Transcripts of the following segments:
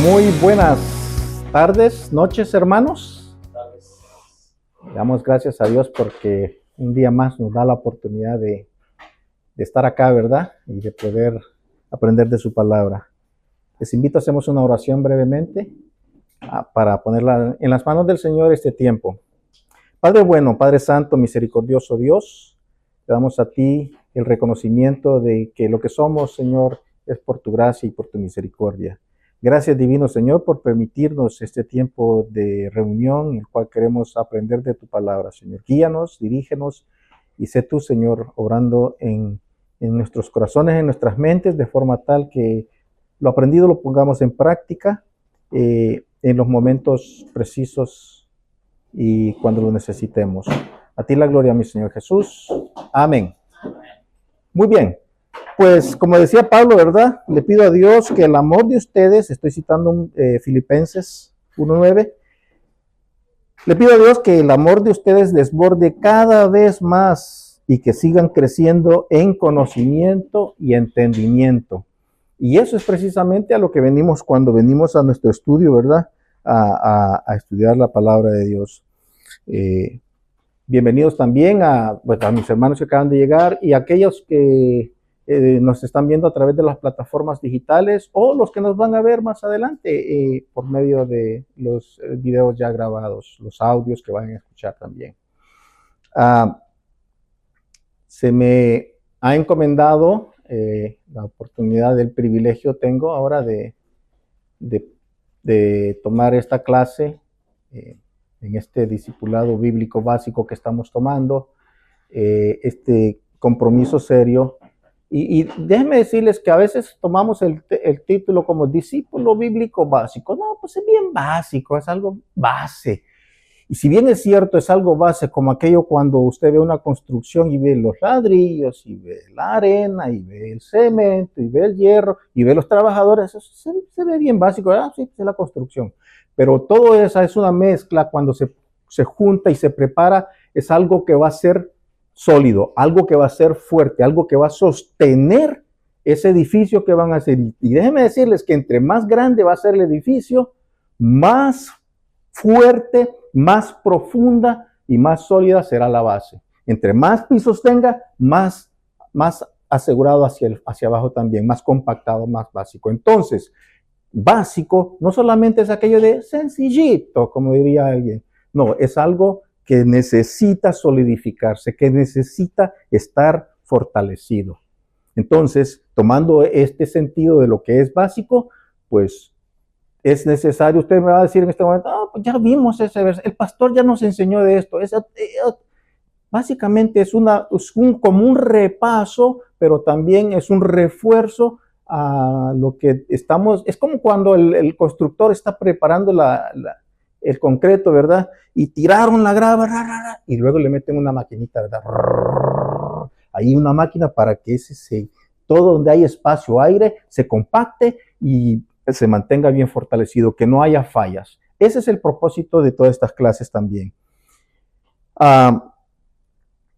Muy buenas tardes, noches, hermanos. Damos gracias a Dios porque un día más nos da la oportunidad de estar acá, ¿verdad? Y de poder aprender de su palabra. Les invito a hacemos una oración brevemente para ponerla en las manos del Señor este tiempo. Padre bueno, Padre santo, misericordioso Dios, te damos a ti el reconocimiento de que lo que somos, Señor, es por tu gracia y por tu misericordia. Gracias, divino Señor, por permitirnos este tiempo de reunión en el cual queremos aprender de tu palabra, Señor. Guíanos, dirígenos y sé tú, Señor, obrando en nuestros corazones, en nuestras mentes, de forma tal que lo aprendido lo pongamos en práctica en los momentos precisos y cuando lo necesitemos. A ti la gloria, mi Señor Jesús. Amén. Muy bien. Pues como decía Pablo, ¿verdad? Le pido a Dios que el amor de ustedes, estoy citando Filipenses 1:9, le pido a Dios que el amor de ustedes desborde cada vez más y que sigan creciendo en conocimiento y entendimiento. Y eso es precisamente a lo que venimos cuando venimos a nuestro estudio, ¿verdad? A estudiar la palabra de Dios. Bienvenidos también a mis hermanos que acaban de llegar y a aquellos que nos están viendo a través de las plataformas digitales o los que nos van a ver más adelante por medio de los videos ya grabados, los audios que van a escuchar también. Se me ha encomendado la oportunidad, del privilegio tengo ahora de tomar esta clase en este discipulado bíblico básico que estamos tomando, este compromiso serio. Y déjenme decirles que a veces tomamos el título como discípulo bíblico básico. No, pues es bien básico, es algo base. Y si bien es cierto, es algo base, como aquello cuando usted ve una construcción y ve los ladrillos, y ve la arena, y ve el cemento, y ve el hierro, y ve los trabajadores, eso se ve bien básico, ¿verdad? Sí, es la construcción. Pero todo eso es una mezcla, cuando se junta y se prepara, es algo que va a ser sólido, algo que va a ser fuerte, algo que va a sostener ese edificio que van a hacer. Y déjenme decirles que entre más grande va a ser el edificio, más fuerte, más profunda y más sólida será la base. Entre más pisos tenga, más asegurado hacia abajo también, más compactado, más básico. Entonces, básico no solamente es aquello de sencillito, como diría alguien, no, es algo que necesita solidificarse, que necesita estar fortalecido. Entonces, tomando este sentido de lo que es básico, pues es necesario, usted me va a decir en este momento, pues ya vimos ese verso, el pastor ya nos enseñó de esto. Básicamente es como un repaso, pero también es un refuerzo a lo que estamos, es como cuando el constructor está preparando el concreto, ¿verdad? Y tiraron la grava, y luego le meten una maquinita, ¿verdad? Ahí una máquina para que todo donde hay espacio, aire, se compacte y se mantenga bien fortalecido, que no haya fallas. Ese es el propósito de todas estas clases también.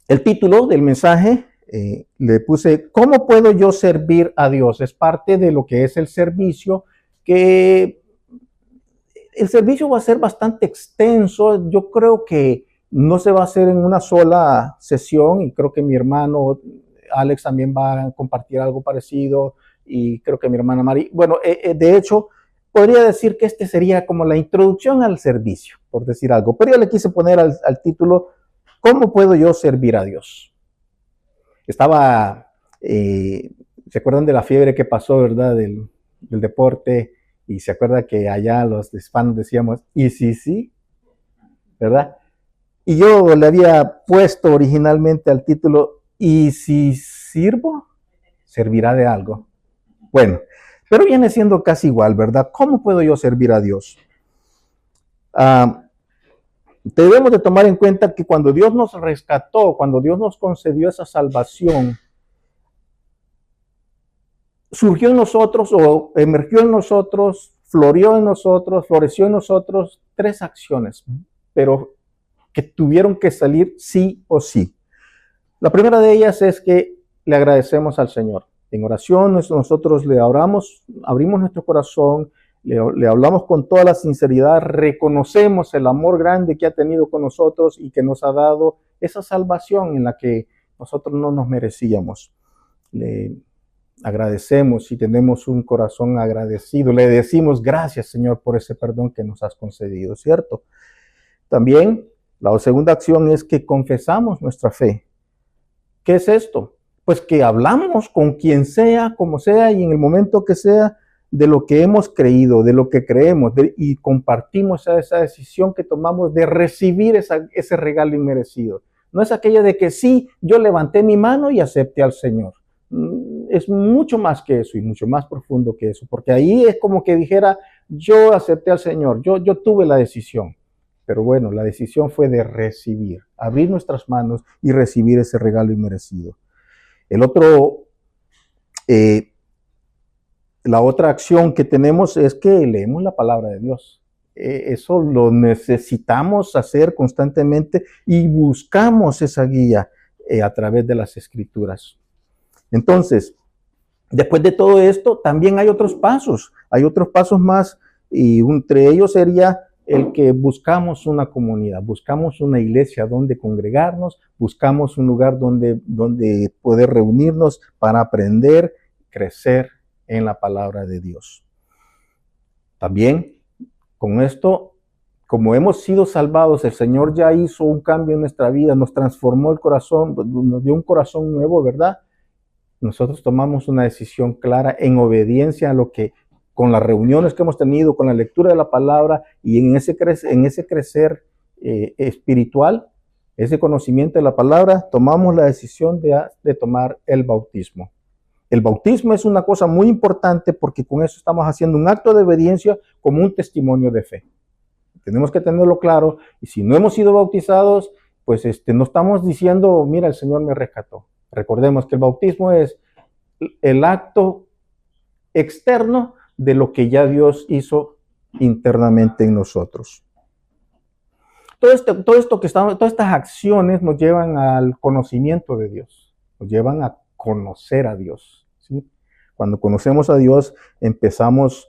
El título del mensaje le puse, ¿cómo puedo yo servir a Dios? Es parte de lo que es el servicio, que el servicio va a ser bastante extenso. Yo creo que no se va a hacer en una sola sesión y creo que mi hermano Alex también va a compartir algo parecido y creo que mi hermana Mari. Bueno, de hecho, podría decir que este sería como la introducción al servicio, por decir algo, pero yo le quise poner al título, ¿cómo puedo yo servir a Dios? ¿Se acuerdan de la fiebre que pasó, verdad, del deporte? Y se acuerda que allá los hispanos decíamos, ¿y sí? ¿Verdad? Y yo le había puesto originalmente al título, ¿y si sirvo? ¿Servirá de algo? Bueno, pero viene siendo casi igual, ¿verdad? ¿Cómo puedo yo servir a Dios? Debemos de tomar en cuenta que cuando Dios nos rescató, cuando Dios nos concedió esa salvación, surgió en nosotros o emergió en nosotros, floreció en nosotros 3 acciones, pero que tuvieron que salir sí o sí. La primera de ellas es que le agradecemos al Señor. En oración nosotros le oramos, abrimos nuestro corazón, le hablamos con toda la sinceridad, reconocemos el amor grande que ha tenido con nosotros y que nos ha dado esa salvación en la que nosotros no nos merecíamos. Le agradecemos y tenemos un corazón agradecido. Le decimos gracias, Señor, por ese perdón que nos has concedido, ¿cierto? También la segunda acción es que confesamos nuestra fe. ¿Qué es esto? Pues que hablamos con quien sea, como sea y en el momento que sea, de lo que hemos creído, de lo que creemos, y compartimos esa decisión que tomamos de recibir ese regalo inmerecido. No es aquella de que sí, yo levanté mi mano y acepté al Señor. Es mucho más que eso y mucho más profundo que eso, porque ahí es como que dijera, yo acepté al Señor, yo tuve la decisión. Pero bueno, la decisión fue de recibir, abrir nuestras manos y recibir ese regalo inmerecido. La otra acción que tenemos es que leemos la palabra de Dios. Eso lo necesitamos hacer constantemente y buscamos esa guía a través de las Escrituras. Entonces, después de todo esto, también hay otros pasos más, y entre ellos sería el que buscamos una comunidad, buscamos una iglesia donde congregarnos, buscamos un lugar donde poder reunirnos para aprender, crecer en la palabra de Dios. También con esto, como hemos sido salvados, el Señor ya hizo un cambio en nuestra vida, nos transformó el corazón, nos dio un corazón nuevo, ¿verdad? Nosotros tomamos una decisión clara en obediencia a lo que, con las reuniones que hemos tenido, con la lectura de la palabra y en ese crecer espiritual, ese conocimiento de la palabra, tomamos la decisión de tomar el bautismo. El bautismo es una cosa muy importante porque con eso estamos haciendo un acto de obediencia como un testimonio de fe. Tenemos que tenerlo claro, y si no hemos sido bautizados, pues no estamos diciendo, mira, el Señor me rescató. Recordemos que el bautismo es el acto externo de lo que ya Dios hizo internamente en nosotros. Todas estas acciones nos llevan al conocimiento de Dios, nos llevan a conocer a Dios, ¿sí? Cuando conocemos a Dios, empezamos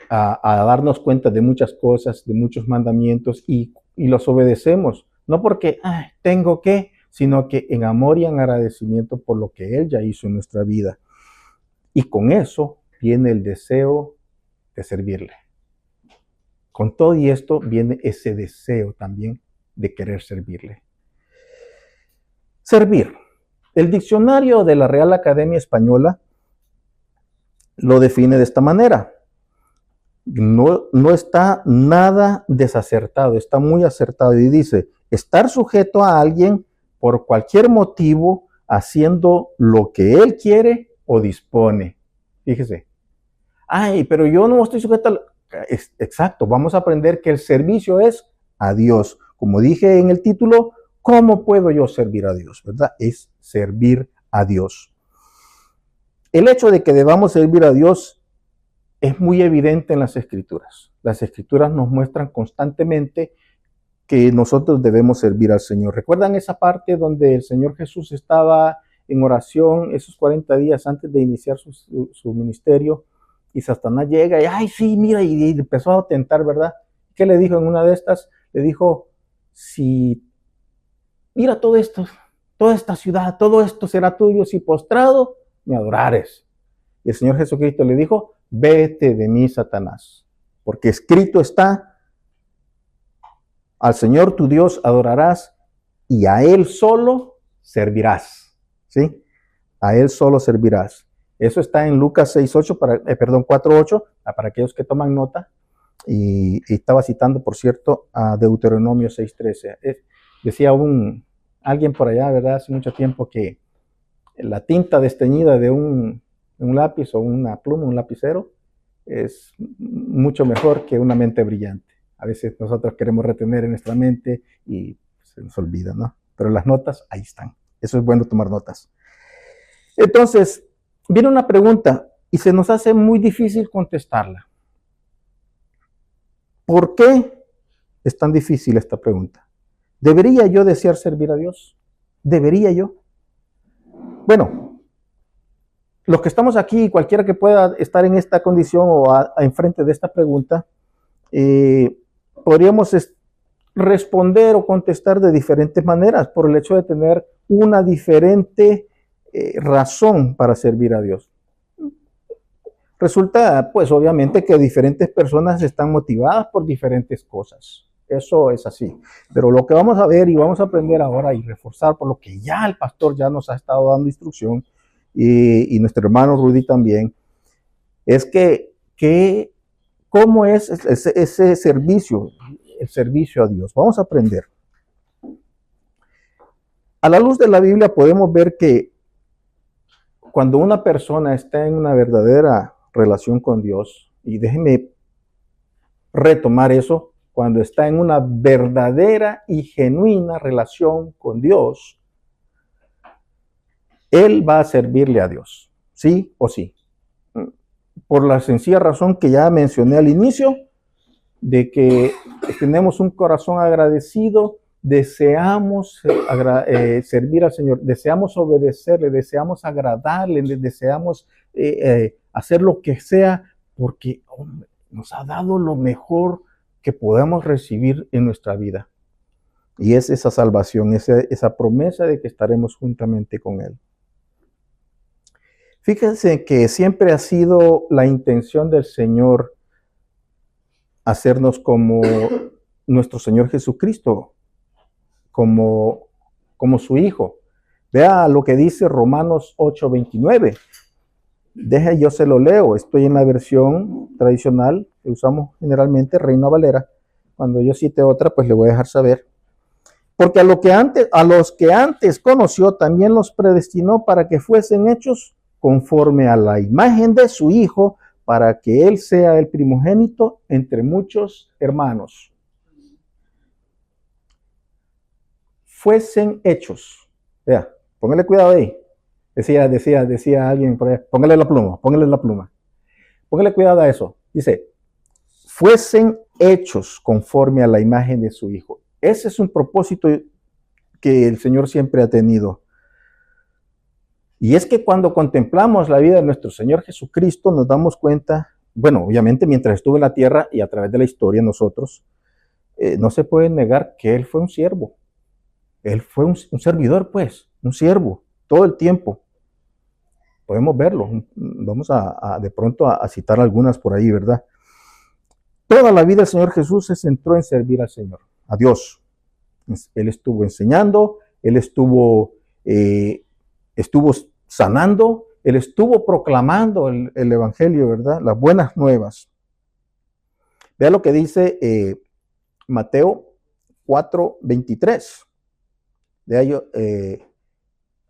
a darnos cuenta de muchas cosas, de muchos mandamientos, y los obedecemos, no porque tengo que, sino que en amor y en agradecimiento por lo que Él ya hizo en nuestra vida. Y con eso viene el deseo de servirle. Con todo y esto viene ese deseo también de querer servirle. Servir. El diccionario de la Real Academia Española lo define de esta manera. No está nada desacertado, está muy acertado y dice, estar sujeto a alguien por cualquier motivo, haciendo lo que él quiere o dispone. Fíjese. Pero yo no estoy sujeto a... Exacto, vamos a aprender que el servicio es a Dios. Como dije en el título, ¿cómo puedo yo servir a Dios? ¿Verdad? Es servir a Dios. El hecho de que debamos servir a Dios es muy evidente en las Escrituras. Las Escrituras nos muestran constantemente que nosotros debemos servir al Señor. ¿Recuerdan esa parte donde el Señor Jesús estaba en oración esos 40 días antes de iniciar su ministerio? Y Satanás llega y, sí, mira, y empezó a tentar, ¿verdad? ¿Qué le dijo en una de estas? Le dijo, mira todo esto, toda esta ciudad, todo esto será tuyo si postrado me adorares. Y el Señor Jesucristo le dijo, vete de mí, Satanás, porque escrito está, al Señor tu Dios adorarás y a Él solo servirás. ¿Sí? A Él solo servirás. Eso está en Lucas 6:8, 4:8, para aquellos que toman nota. Y estaba citando, por cierto, a Deuteronomio 6:13. Decía alguien por allá, ¿verdad? Hace mucho tiempo que la tinta desteñida de un lápiz o una pluma, un lapicero, es mucho mejor que una mente brillante. A veces nosotros queremos retener en nuestra mente y se nos olvida, ¿no? Pero las notas, ahí están. Eso es bueno tomar notas. Entonces, viene una pregunta y se nos hace muy difícil contestarla. ¿Por qué es tan difícil esta pregunta? ¿Debería yo desear servir a Dios? ¿Debería yo? Bueno, los que estamos aquí, cualquiera que pueda estar en esta condición o enfrente de esta pregunta, podríamos responder o contestar de diferentes maneras por el hecho de tener una diferente razón para servir a Dios. Resulta, pues obviamente, que diferentes personas están motivadas por diferentes cosas. Eso es así. Pero lo que vamos a ver y vamos a aprender ahora y reforzar por lo que ya el pastor ya nos ha estado dando instrucción y nuestro hermano Rudy también, es que cómo es ese servicio, el servicio a Dios. Vamos a aprender. A la luz de la Biblia podemos ver que cuando una persona está en una verdadera relación con Dios, y déjenme retomar eso, cuando está en una verdadera y genuina relación con Dios, él va a servirle a Dios, sí o sí. Por la sencilla razón que ya mencioné al inicio, de que tenemos un corazón agradecido, deseamos servir al Señor, deseamos obedecerle, deseamos agradarle, deseamos hacer lo que sea, porque hombre, nos ha dado lo mejor que podemos recibir en nuestra vida. Y es esa salvación, esa promesa de que estaremos juntamente con Él. Fíjense que siempre ha sido la intención del Señor hacernos como nuestro Señor Jesucristo, como su Hijo. Vea lo que dice Romanos 8:29. Deje, yo se lo leo. Estoy en la versión tradicional que usamos generalmente, Reina Valera. Cuando yo cite otra, pues le voy a dejar saber. Porque a los que antes conoció, también los predestinó para que fuesen hechos conforme a la imagen de su Hijo, para que Él sea el primogénito entre muchos hermanos. Fuesen hechos. Vea, póngale cuidado ahí. Decía alguien por ahí, póngale la pluma. Póngale cuidado a eso. Dice, fuesen hechos conforme a la imagen de su Hijo. Ese es un propósito que el Señor siempre ha tenido. Y es que cuando contemplamos la vida de nuestro Señor Jesucristo, nos damos cuenta, bueno, obviamente mientras estuvo en la tierra y a través de la historia nosotros, no se puede negar que Él fue un siervo. Él fue un servidor, pues, un siervo, todo el tiempo. Podemos verlo. Vamos de pronto a citar algunas por ahí, ¿verdad? Toda la vida el Señor Jesús se centró en servir al Señor, a Dios. Él estuvo enseñando, Él estuvo sanando, Él estuvo proclamando el Evangelio, ¿verdad? Las buenas nuevas. Vea lo que dice Mateo 4:23. De ello,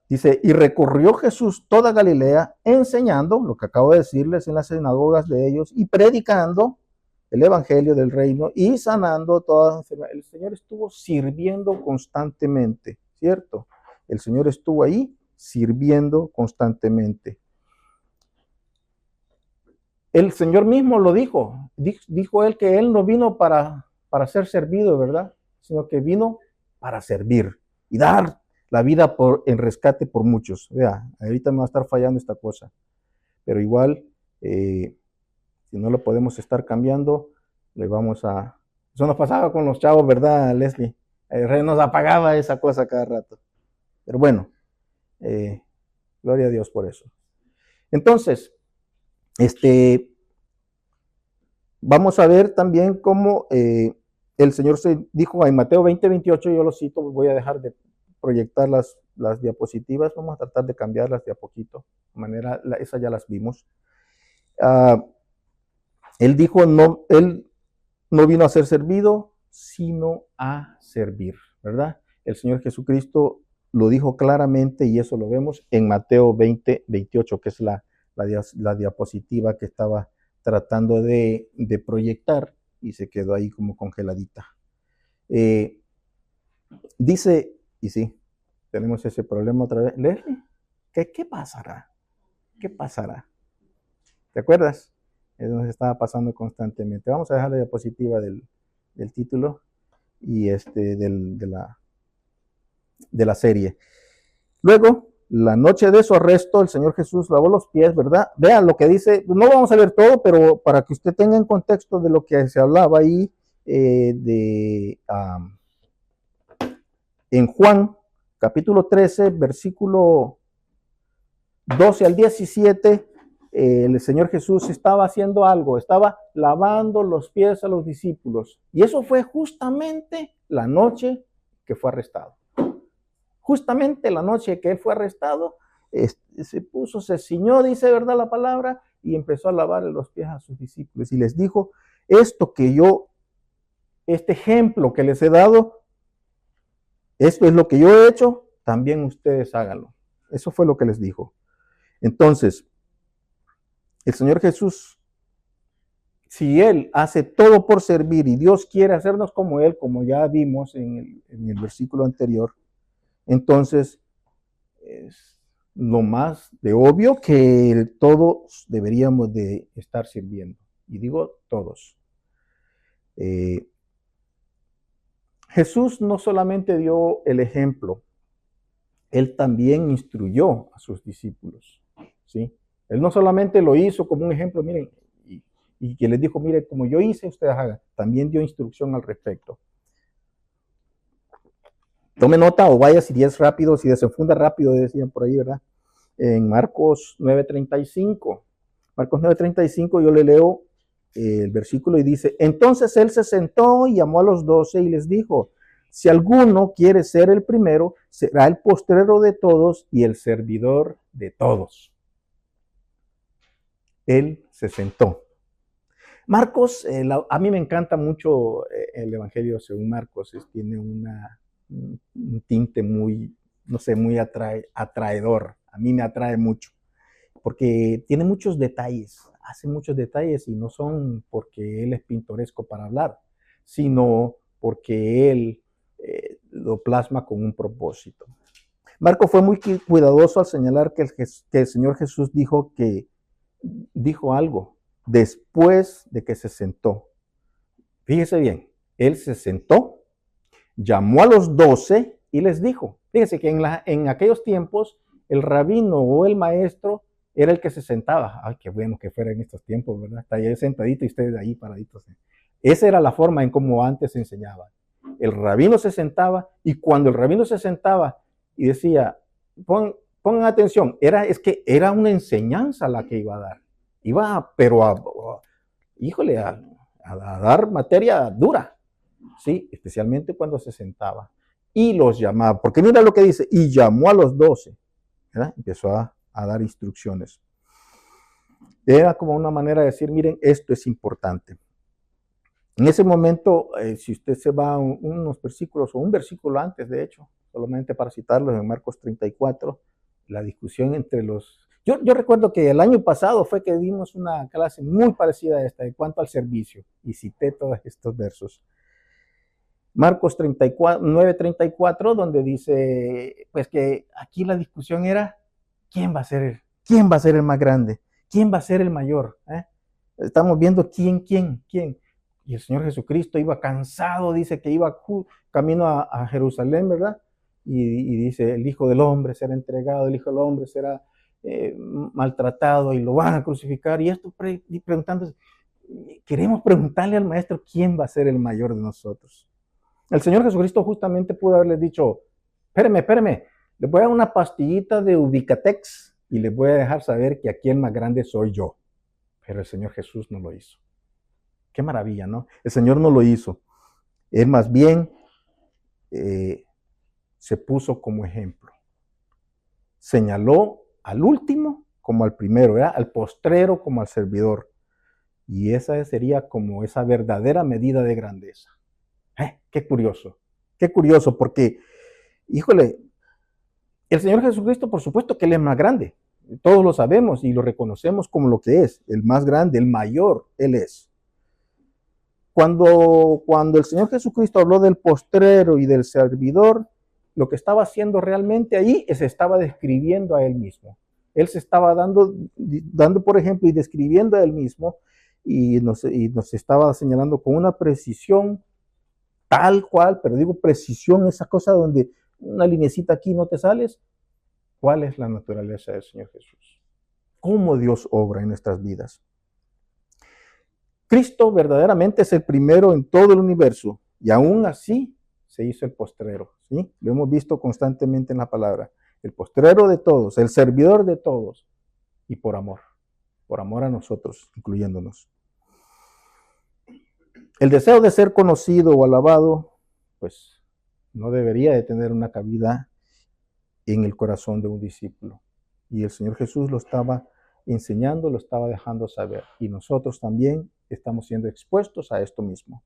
dice, y recorrió Jesús toda Galilea, enseñando, lo que acabo de decirles, en las sinagogas de ellos, y predicando el Evangelio del reino, y sanando todas las enfermedades. El Señor estuvo sirviendo constantemente, ¿cierto? El Señor estuvo ahí sirviendo constantemente. El Señor mismo lo dijo. Dijo Él que Él no vino para ser servido, ¿verdad? Sino que vino para servir y dar la vida en rescate por muchos. Vea, ahorita me va a estar fallando esta cosa. Pero igual, si no lo podemos estar cambiando, le vamos a... Eso nos pasaba con los chavos, ¿verdad, Leslie? El rey nos apagaba esa cosa cada rato. Pero bueno, gloria a Dios por eso. Entonces, vamos a ver también cómo el Señor se dijo en Mateo 20:28, yo lo cito, voy a dejar de proyectar las diapositivas, vamos a tratar de cambiarlas de a poquito, de manera, esas ya las vimos. Él dijo, Él no vino a ser servido, sino a servir, ¿verdad? El Señor Jesucristo lo dijo claramente y eso lo vemos en Mateo 20:28, que es la diapositiva que estaba tratando de proyectar y se quedó ahí como congeladita. Dice, y sí, tenemos ese problema otra vez. Leslie, ¿qué pasará? ¿Qué pasará? ¿Te acuerdas? Eso nos estaba pasando constantemente. Vamos a dejar la diapositiva del título y de la serie. Luego, la noche de su arresto, el Señor Jesús lavó los pies, ¿verdad? Vean lo que dice, no vamos a leer todo, pero para que usted tenga en contexto de lo que se hablaba ahí, en Juan, capítulo 13, versículo 12 al 17, el Señor Jesús estaba haciendo algo, estaba lavando los pies a los discípulos. Y eso fue justamente la noche que fue arrestado. Justamente la noche que él fue arrestado, se ciñó, dice, ¿verdad?, la palabra, y empezó a lavarle los pies a sus discípulos. Y les dijo, este ejemplo que les he dado, esto es lo que yo he hecho, también ustedes háganlo. Eso fue lo que les dijo. Entonces, el Señor Jesús, si Él hace todo por servir y Dios quiere hacernos como Él, como ya vimos en el versículo anterior, entonces es lo más de obvio que todos deberíamos de estar sirviendo. Y digo todos. Jesús no solamente dio el ejemplo, Él también instruyó a sus discípulos, ¿sí? Él no solamente lo hizo como un ejemplo, miren, y que les dijo, miren, como yo hice, ustedes hagan. También dio instrucción al respecto. Tome nota o vaya si es rápido, si desenfunda rápido, decían por ahí, ¿verdad? En Marcos 9:35. Marcos 9:35 yo le leo el versículo y dice, entonces él se sentó y llamó a los 12 y les dijo, si alguno quiere ser el primero, será el postrero de todos y el servidor de todos. Él se sentó. Marcos, a mí me encanta mucho el Evangelio según Marcos, tiene un tinte muy, no sé, muy atraedor. A mí me atrae mucho, porque tiene muchos detalles, hace muchos detalles y no son porque él es pintoresco para hablar, sino porque él lo plasma con un propósito. Marcos fue muy cuidadoso al señalar que el Señor Jesús dijo algo después de que se sentó. Fíjese bien, él se sentó, llamó a los 12 y les dijo, fíjese que en aquellos tiempos el rabino o el maestro era el que se sentaba. Ay, qué bueno que fuera en estos tiempos, ¿verdad? Está ahí sentadito y ustedes ahí paraditos. Esa era la forma en cómo antes se enseñaba. El rabino se sentaba y cuando el rabino se sentaba y decía, pongan atención, es que era una enseñanza la que iba a dar. Iba a dar materia dura, ¿sí? Especialmente cuando se sentaba. Y los llamaba, porque mira lo que dice, y llamó a los 12, ¿verdad? Empezó a dar instrucciones. Era como una manera de decir, miren, esto es importante. En ese momento, si usted se va a unos versículos, o un versículo antes, de hecho, solamente para citarlos, en Marcos 34, la discusión entre los... Yo recuerdo que el año pasado fue que dimos una clase muy parecida a esta, en cuanto al servicio, y cité todos estos versos. Marcos 9:34, donde dice, pues que aquí la discusión era, ¿quién va a ser el más grande? ¿Quién va a ser el mayor? Estamos viendo quién. Y el Señor Jesucristo iba cansado, dice que iba camino a Jerusalén, ¿verdad? Y dice, el Hijo del Hombre será entregado, el Hijo del Hombre será maltratado y lo van a crucificar. Y esto preguntándose, queremos preguntarle al Maestro quién va a ser el mayor de nosotros. El Señor Jesucristo justamente pudo haberles dicho, espéreme, les voy a dar una pastillita de Ubicatex y les voy a dejar saber que aquí el más grande soy yo. Pero el Señor Jesús no lo hizo. Qué maravilla, ¿no? El Señor no lo hizo. Él más bien se puso como ejemplo. Señaló al último como al primero, ¿verdad? Al postrero como al servidor. Y esa sería como esa verdadera medida de grandeza. Qué curioso, porque, híjole, el Señor Jesucristo, por supuesto que Él es más grande. Todos lo sabemos y lo reconocemos como lo que es, el más grande, el mayor, Él es. Cuando el Señor Jesucristo habló del postrero y del servidor, lo que estaba haciendo realmente ahí se estaba describiendo a Él mismo. Él se estaba dando por ejemplo, y describiendo a Él mismo, y nos estaba señalando con una precisión tal cual, pero digo precisión, esa cosa donde una linecita aquí no te sales, ¿Cuál es la naturaleza del Señor Jesús? ¿Cómo Dios obra en nuestras vidas? Cristo verdaderamente es el primero en todo el universo y aún así se hizo el postrero, ¿sí? Lo hemos visto constantemente en la palabra. El postrero de todos, el servidor de todos y por amor a nosotros, incluyéndonos. El deseo de ser conocido o alabado, pues no debería de tener una cabida en el corazón de un discípulo. Y el Señor Jesús lo estaba enseñando, lo estaba dejando saber. Y nosotros también estamos siendo expuestos a esto mismo.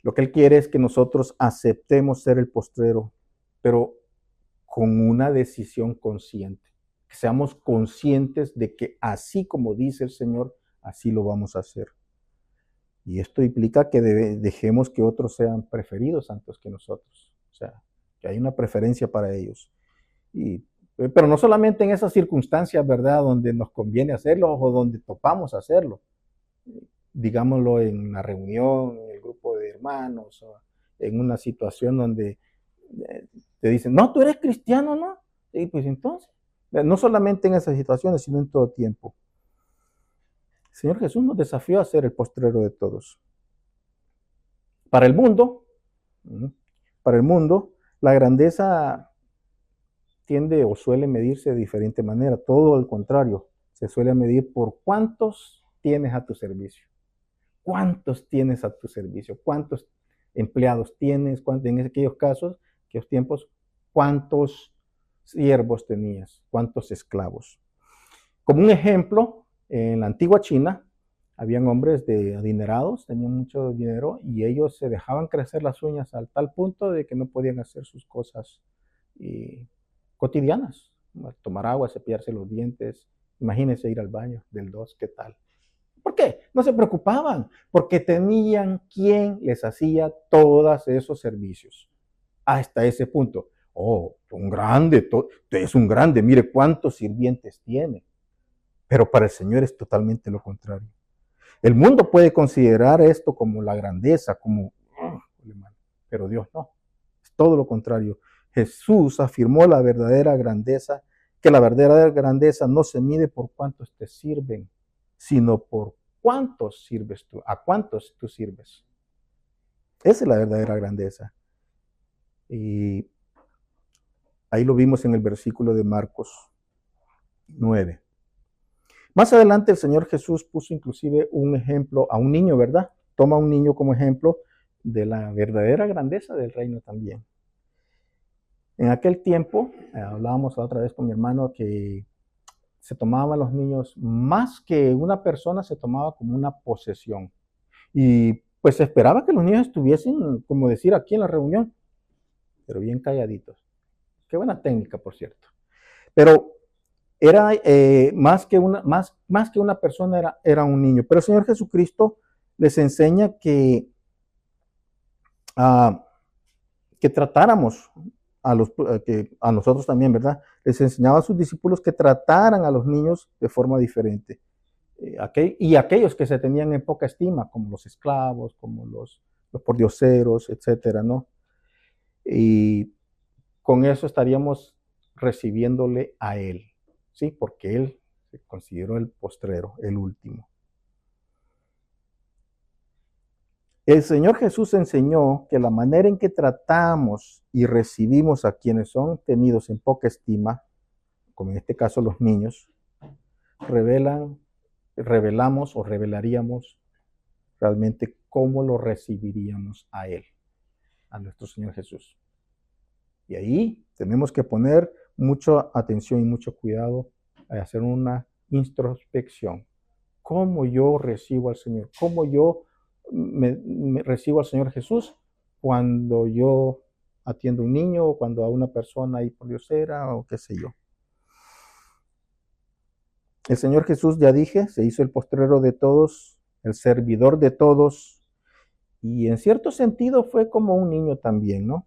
Lo que Él quiere es que nosotros aceptemos ser el postrero, pero con una decisión consciente. Que seamos conscientes de que así como dice el Señor, así lo vamos a hacer. Y esto implica que dejemos que otros sean preferidos antes que nosotros. O sea, que hay una preferencia para ellos. Pero no solamente en esas circunstancias, ¿verdad?, donde nos conviene hacerlo o donde topamos hacerlo. Digámoslo en la reunión, en el grupo de hermanos, o en una situación donde te dicen, no, tú eres cristiano, ¿no? Y pues entonces, no solamente en esas situaciones, sino en todo tiempo. El Señor Jesús nos desafió a ser el postrero de todos. Para el mundo, la grandeza tiende o suele medirse de diferente manera. Todo al contrario, se suele medir por cuántos tienes a tu servicio. ¿Cuántos tienes a tu servicio? ¿Cuántos empleados tienes? En aquellos casos, aquellos tiempos, ¿cuántos siervos tenías? ¿Cuántos esclavos? Como un ejemplo, en la antigua China, habían hombres adinerados, tenían mucho dinero y ellos se dejaban crecer las uñas al tal punto de que no podían hacer sus cosas cotidianas. Tomar agua, cepillarse los dientes, imagínense ir al baño del 2, ¿qué tal? ¿Por qué? No se preocupaban, porque tenían quien les hacía todos esos servicios. Hasta ese punto. Oh, es un grande, mire cuántos sirvientes tiene. Pero para el Señor es totalmente lo contrario. El mundo puede considerar esto como la grandeza, pero Dios no. Es todo lo contrario. Jesús afirmó la verdadera grandeza, que la verdadera grandeza no se mide por cuántos te sirven, sino por cuántos sirves tú, a cuántos tú sirves. Esa es la verdadera grandeza. Y ahí lo vimos en el versículo de Marcos 9. Más adelante el Señor Jesús puso inclusive un ejemplo a un niño, ¿verdad? Toma a un niño como ejemplo de la verdadera grandeza del reino también. En aquel tiempo, hablábamos la otra vez con mi hermano que se tomaban los niños, más que una persona, se tomaba como una posesión. Y pues se esperaba que los niños estuviesen, como decir aquí en la reunión, pero bien calladitos. Qué buena técnica, por cierto. Pero era más que una persona, era un niño. Pero el Señor Jesucristo les enseña que tratáramos a nosotros también, ¿verdad? Les enseñaba a sus discípulos que trataran a los niños de forma diferente. Y aquellos que se tenían en poca estima, como los esclavos, como los pordioseros, etcétera, ¿no? Y con eso estaríamos recibiéndole a Él, ¿sí? Porque Él se consideró el postrero, el último. El Señor Jesús enseñó que la manera en que tratamos y recibimos a quienes son tenidos en poca estima, como en este caso los niños, revelamos o revelaríamos realmente cómo lo recibiríamos a Él, a nuestro Señor Jesús. Y ahí tenemos que poner mucha atención y mucho cuidado a hacer una introspección. ¿Cómo yo recibo al Señor? ¿Cómo yo me recibo al Señor Jesús cuando yo atiendo a un niño o cuando a una persona ahí por diosera o qué sé yo? El Señor Jesús, ya dije, se hizo el postrero de todos, el servidor de todos, y en cierto sentido fue como un niño también, ¿no?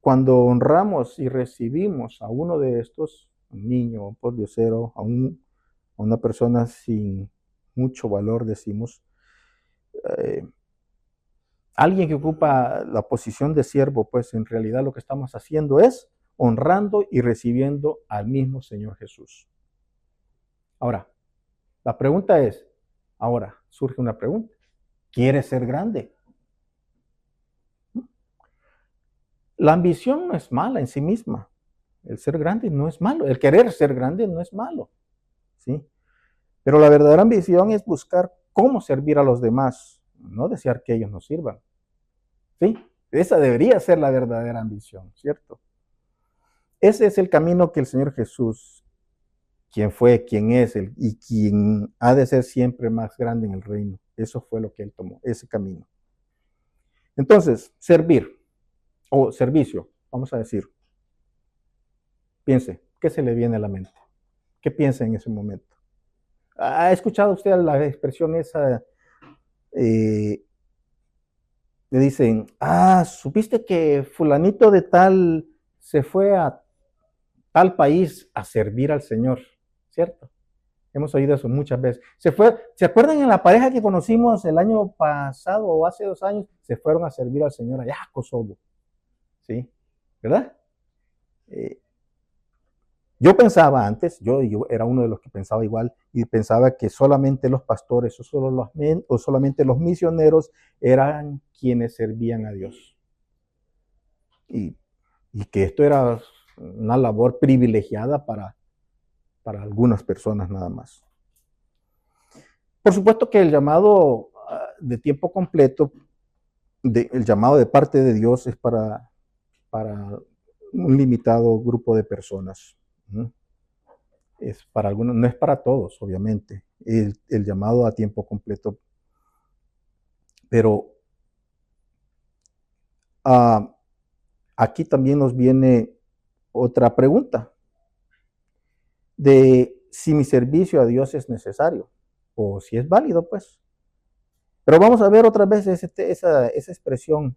Cuando honramos y recibimos a uno de estos, un niño, un pordiosero, a una persona sin mucho valor, decimos, alguien que ocupa la posición de siervo, pues en realidad lo que estamos haciendo es honrando y recibiendo al mismo Señor Jesús. Ahora, la pregunta es, ahora surge una pregunta, ¿quieres ser grande? La ambición no es mala en sí misma, el ser grande no es malo, el querer ser grande no es malo, ¿sí? Pero la verdadera ambición es buscar cómo servir a los demás, no desear que ellos nos sirvan, ¿sí? Esa debería ser la verdadera ambición, ¿cierto? Ese es el camino que el Señor Jesús, quien fue, quien es, y quien ha de ser siempre más grande en el reino, eso fue lo que Él tomó, ese camino. Entonces, servir o servicio, vamos a decir, piense, ¿qué se le viene a la mente? ¿Qué piensa en ese momento? ¿Ha escuchado usted la expresión esa? Le dicen, ¿supiste que fulanito de tal se fue a tal país a servir al Señor? ¿Cierto? Hemos oído eso muchas veces. ¿Se acuerdan en la pareja que conocimos el año pasado o hace 2 años? Se fueron a servir al Señor allá a Kosovo. ¿Sí? ¿Verdad? Yo pensaba antes, yo era uno de los que pensaba igual, y pensaba que solamente los pastores o solamente los misioneros eran quienes servían a Dios. Y que esto era una labor privilegiada para algunas personas nada más. Por supuesto que el llamado de tiempo completo, el llamado de parte de Dios es para un limitado grupo de personas. Es para algunos, no es para todos, obviamente, el llamado a tiempo completo. Pero aquí también nos viene otra pregunta de si mi servicio a Dios es necesario o si es válido, pues. Pero vamos a ver otra vez esa expresión,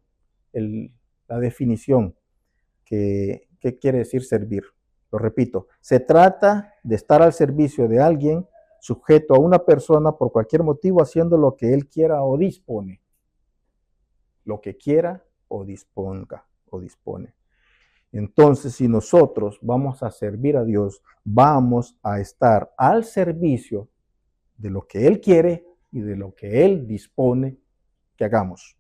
la definición que quiere decir servir. Lo repito, se trata de estar al servicio de alguien, sujeto a una persona por cualquier motivo, haciendo lo que él quiera o dispone. Lo que quiera o disponga o dispone. Entonces, si nosotros vamos a servir a Dios, vamos a estar al servicio de lo que Él quiere y de lo que Él dispone que hagamos.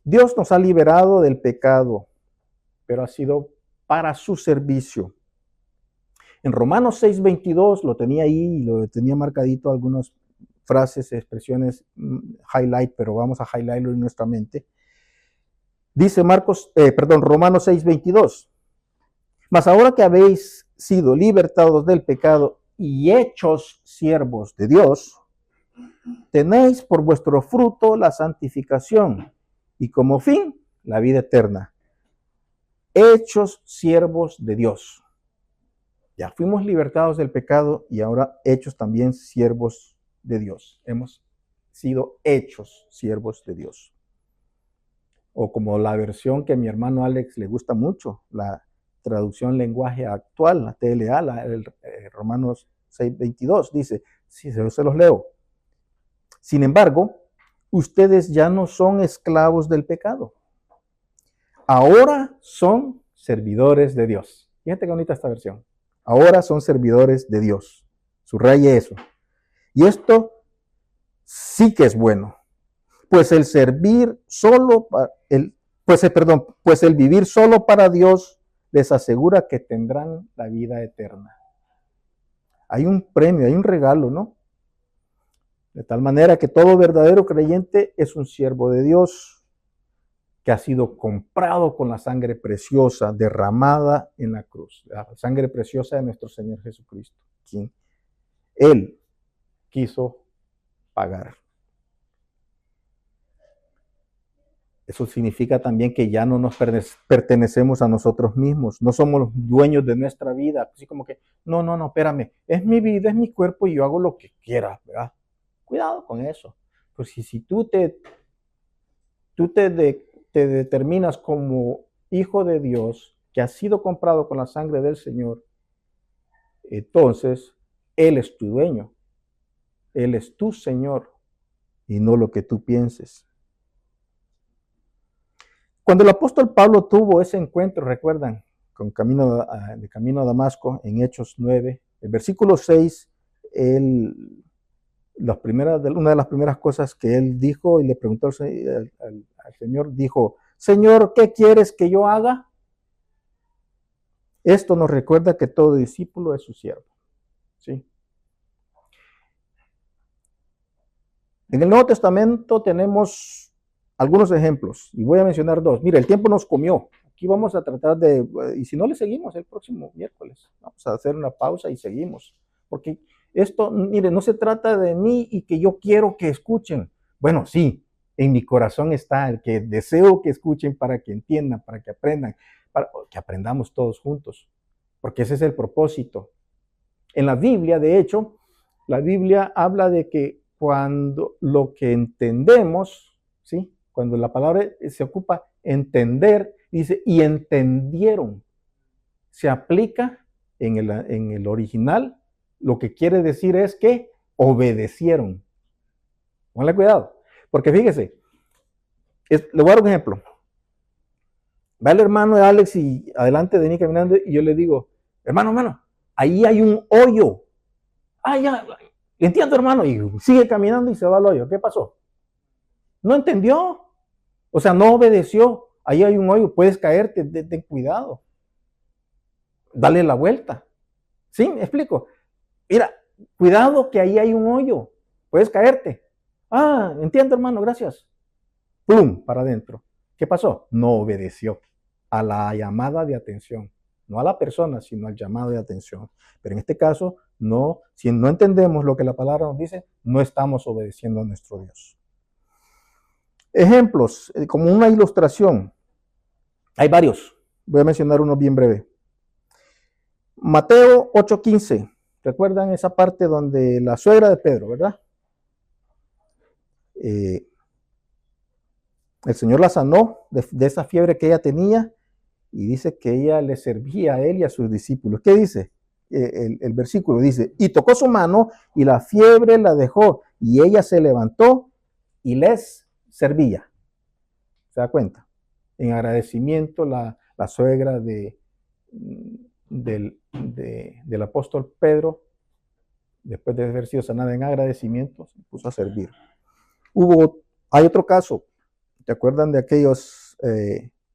Dios nos ha liberado del pecado, pero ha sido para su servicio. En Romanos 6:22, lo tenía ahí y lo tenía marcadito algunas frases, expresiones, highlight, pero vamos a highlightarlo en nuestra mente. Dice Romanos 6:22. Mas ahora que habéis sido libertados del pecado y hechos siervos de Dios, tenéis por vuestro fruto la santificación y como fin la vida eterna. Hechos siervos de Dios. Ya fuimos libertados del pecado y ahora hechos también siervos de Dios. Hemos sido hechos siervos de Dios. O como la versión que a mi hermano Alex le gusta mucho, la traducción lenguaje actual, la TLA, Romanos 6:22, dice, sí, se los leo. Sin embargo, ustedes ya no son esclavos del pecado. Ahora son servidores de Dios. Fíjate qué bonita esta versión. Ahora son servidores de Dios. Subraye eso. Y esto sí que es bueno. Pues el vivir solo para Dios les asegura que tendrán la vida eterna. Hay un premio, hay un regalo, ¿no? De tal manera que todo verdadero creyente es un siervo de Dios que ha sido comprado con la sangre preciosa derramada en la cruz, la sangre preciosa de nuestro Señor Jesucristo, quien Él quiso pagar. Eso significa también que ya no nos pertenecemos a nosotros mismos, no somos los dueños de nuestra vida, así como que, no, espérame, es mi vida, es mi cuerpo y yo hago lo que quiera, ¿verdad? Cuidado con eso, porque si tú te determinas como hijo de Dios, que ha sido comprado con la sangre del Señor, entonces Él es tu dueño, Él es tu Señor, y no lo que tú pienses. Cuando el apóstol Pablo tuvo ese encuentro, recuerdan, de camino a Damasco, en Hechos 9, el versículo 6, una de las primeras cosas que él dijo y le preguntó al Señor, dijo, Señor, ¿qué quieres que yo haga? Esto nos recuerda que todo discípulo es su siervo. ¿Sí? En el Nuevo Testamento tenemos algunos ejemplos y voy a mencionar dos. Mira, el tiempo nos comió. Aquí vamos a tratar y si no le seguimos el próximo miércoles, vamos a hacer una pausa y seguimos. Porque esto, mire, no se trata de mí y que yo quiero que escuchen. Bueno, sí, en mi corazón está el que deseo que escuchen para que entiendan, para que aprendan, para que aprendamos todos juntos. Porque ese es el propósito. En la Biblia, de hecho, la Biblia habla de que cuando lo que entendemos, ¿sí? Cuando la palabra se ocupa entender, dice, y entendieron, se aplica en el original, lo que quiere decir es que obedecieron. Póngale cuidado, porque fíjese, le voy a dar un ejemplo. Va el hermano de Alex y adelante de mí caminando y yo le digo, hermano, ahí hay un hoyo. Ah, ya, entiendo, hermano, y sigue caminando y se va al hoyo. ¿Qué pasó? No entendió. O sea, no obedeció. Ahí hay un hoyo, puedes caerte, ten cuidado. Dale la vuelta. ¿Sí? ¿Me explico? Mira, cuidado que ahí hay un hoyo. Puedes caerte. Ah, entiendo, hermano, gracias. Plum, para adentro. ¿Qué pasó? No obedeció a la llamada de atención. No a la persona, sino al llamado de atención. Pero en este caso, no, si no entendemos lo que la palabra nos dice, no estamos obedeciendo a nuestro Dios. Ejemplos, como una ilustración. Hay varios. Voy a mencionar uno bien breve. Mateo 8:15. ¿Recuerdan esa parte donde la suegra de Pedro, verdad? El Señor la sanó de esa fiebre que ella tenía y dice que ella le servía a él y a sus discípulos. ¿Qué dice? El versículo dice, y tocó su mano y la fiebre la dejó y ella se levantó y les servía. ¿Se da cuenta? En agradecimiento la suegra del apóstol Pedro, después de haber sido sanada en agradecimiento, se puso a servir. Hay otro caso, ¿te acuerdan de aquellos?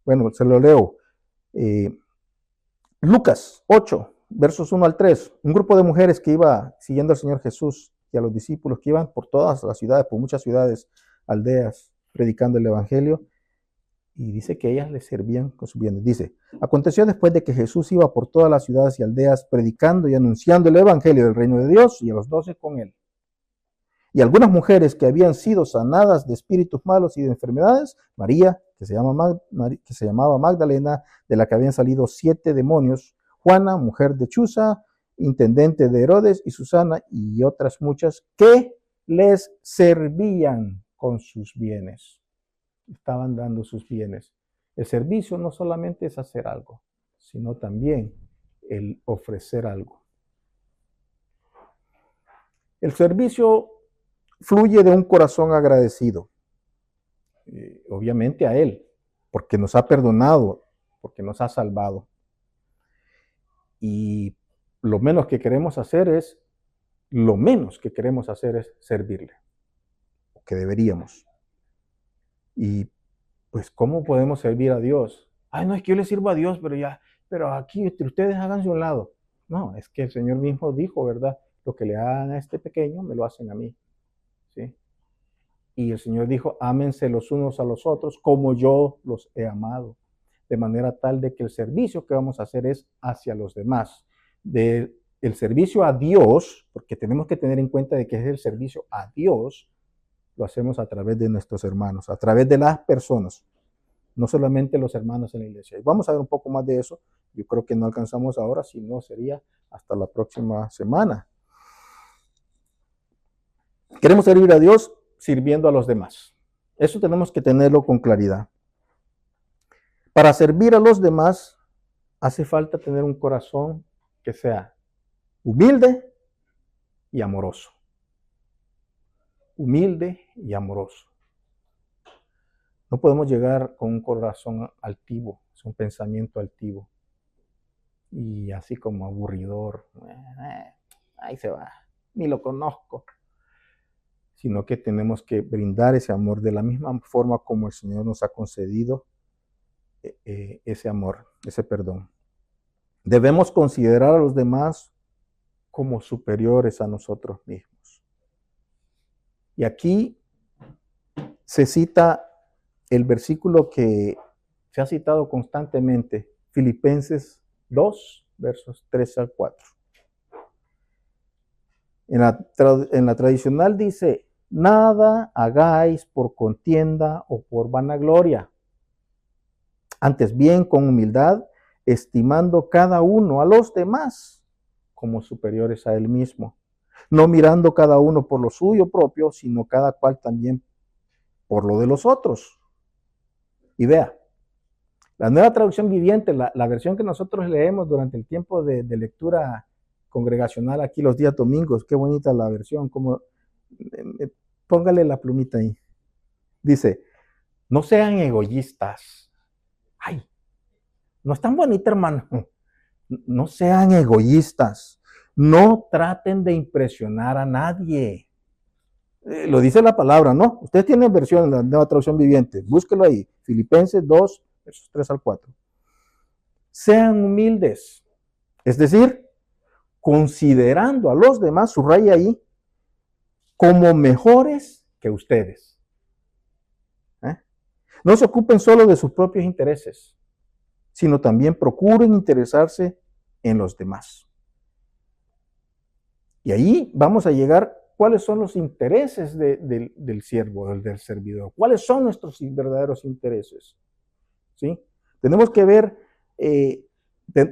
Bueno, se lo leo. Lucas 8, versos 1 al 3. Un grupo de mujeres que iba siguiendo al Señor Jesús y a los discípulos que iban por todas las ciudades, por muchas ciudades, aldeas, predicando el Evangelio. Y dice que ellas le servían con sus bienes. Dice, aconteció después de que Jesús iba por todas las ciudades y aldeas predicando y anunciando el Evangelio del reino de Dios y a los 12 con él. Y algunas mujeres que habían sido sanadas de espíritus malos y de enfermedades, María, que se llamaba Magdalena, de la que habían salido 7 demonios, Juana, mujer de Chuza, intendente de Herodes, y Susana, y otras muchas, que les servían con sus bienes. Estaban dando sus bienes. El servicio no solamente es hacer algo, sino también el ofrecer algo. El servicio fluye de un corazón agradecido, obviamente a Él, porque nos ha perdonado, porque nos ha salvado. Y lo menos que queremos hacer es servirle, o que deberíamos. Y pues, ¿cómo podemos servir a Dios? Ay, no, es que yo le sirvo a Dios, pero aquí ustedes háganse a un lado. No, es que el Señor mismo dijo, ¿verdad? Lo que le hagan a este pequeño, me lo hacen a mí. ¿Sí? Y el Señor dijo, ámense los unos a los otros como yo los he amado. De manera tal de que el servicio que vamos a hacer es hacia los demás. El servicio a Dios, porque tenemos que tener en cuenta de que es el servicio a Dios, lo hacemos a través de nuestros hermanos, a través de las personas, no solamente los hermanos en la iglesia. Y vamos a ver un poco más de eso. Yo creo que no alcanzamos ahora, si no sería hasta la próxima semana. Queremos servir a Dios sirviendo a los demás. Eso tenemos que tenerlo con claridad. Para servir a los demás hace falta tener un corazón que sea humilde y amoroso. humilde y amoroso. No podemos llegar con un corazón altivo, es un pensamiento altivo y así como aburridor. Ahí se va, ni lo conozco. Sino que tenemos que brindar ese amor de la misma forma como el Señor nos ha concedido ese amor, ese perdón. Debemos considerar a los demás como superiores a nosotros mismos. Y aquí se cita el versículo que se ha citado constantemente, Filipenses 2, versos 3 al 4. En la tradicional dice, nada hagáis por contienda o por vanagloria. Antes bien, con humildad, estimando cada uno a los demás como superiores a él mismo, no mirando cada uno por lo suyo propio, sino cada cual también por lo de los otros. Y vea, la Nueva Traducción Viviente, la versión que nosotros leemos durante el tiempo de lectura congregacional aquí los días domingos, qué bonita la versión, como póngale la plumita ahí. Dice, no sean egoístas. Ay, no es tan bonita, hermano. No sean egoístas. No traten de impresionar a nadie. Lo dice la palabra, ¿no? Ustedes tienen versión en la Nueva Traducción Viviente. Búsquelo ahí. Filipenses 2, versos 3 al 4. Sean humildes. Es decir, considerando a los demás, subraya ahí, como mejores que ustedes. No se ocupen solo de sus propios intereses, sino también procuren interesarse en los demás. Y ahí vamos a llegar, ¿cuáles son los intereses del siervo, del servidor? ¿Cuáles son nuestros verdaderos intereses? ¿Sí? Tenemos que ver,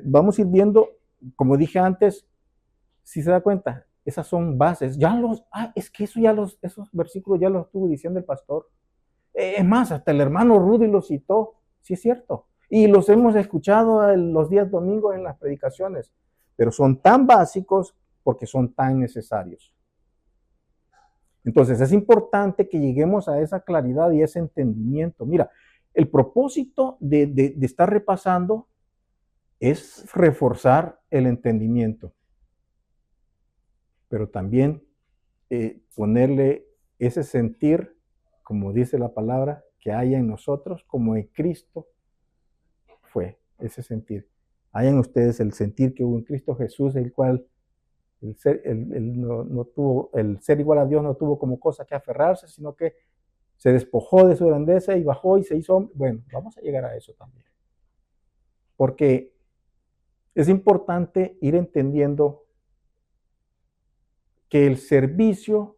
vamos a ir viendo, como dije antes, si se da cuenta, esas son bases. Es que esos versículos ya los estuvo diciendo el pastor. Es más, hasta el hermano Rudy los citó, sí es cierto. Y los hemos escuchado los días domingos en las predicaciones. Pero son tan básicos porque son tan necesarios. Entonces es importante que lleguemos a esa claridad y ese entendimiento. Mira, el propósito de estar repasando es reforzar el entendimiento. Pero también ponerle ese sentir, como dice la palabra, que haya en nosotros, como en Cristo fue ese sentir. Haya en ustedes el sentir que hubo en Cristo Jesús, el cual el ser igual a Dios no tuvo como cosa que aferrarse, sino que se despojó de su grandeza y bajó y se hizo hombre. Bueno, vamos a llegar a eso también. Porque es importante ir entendiendo que el servicio,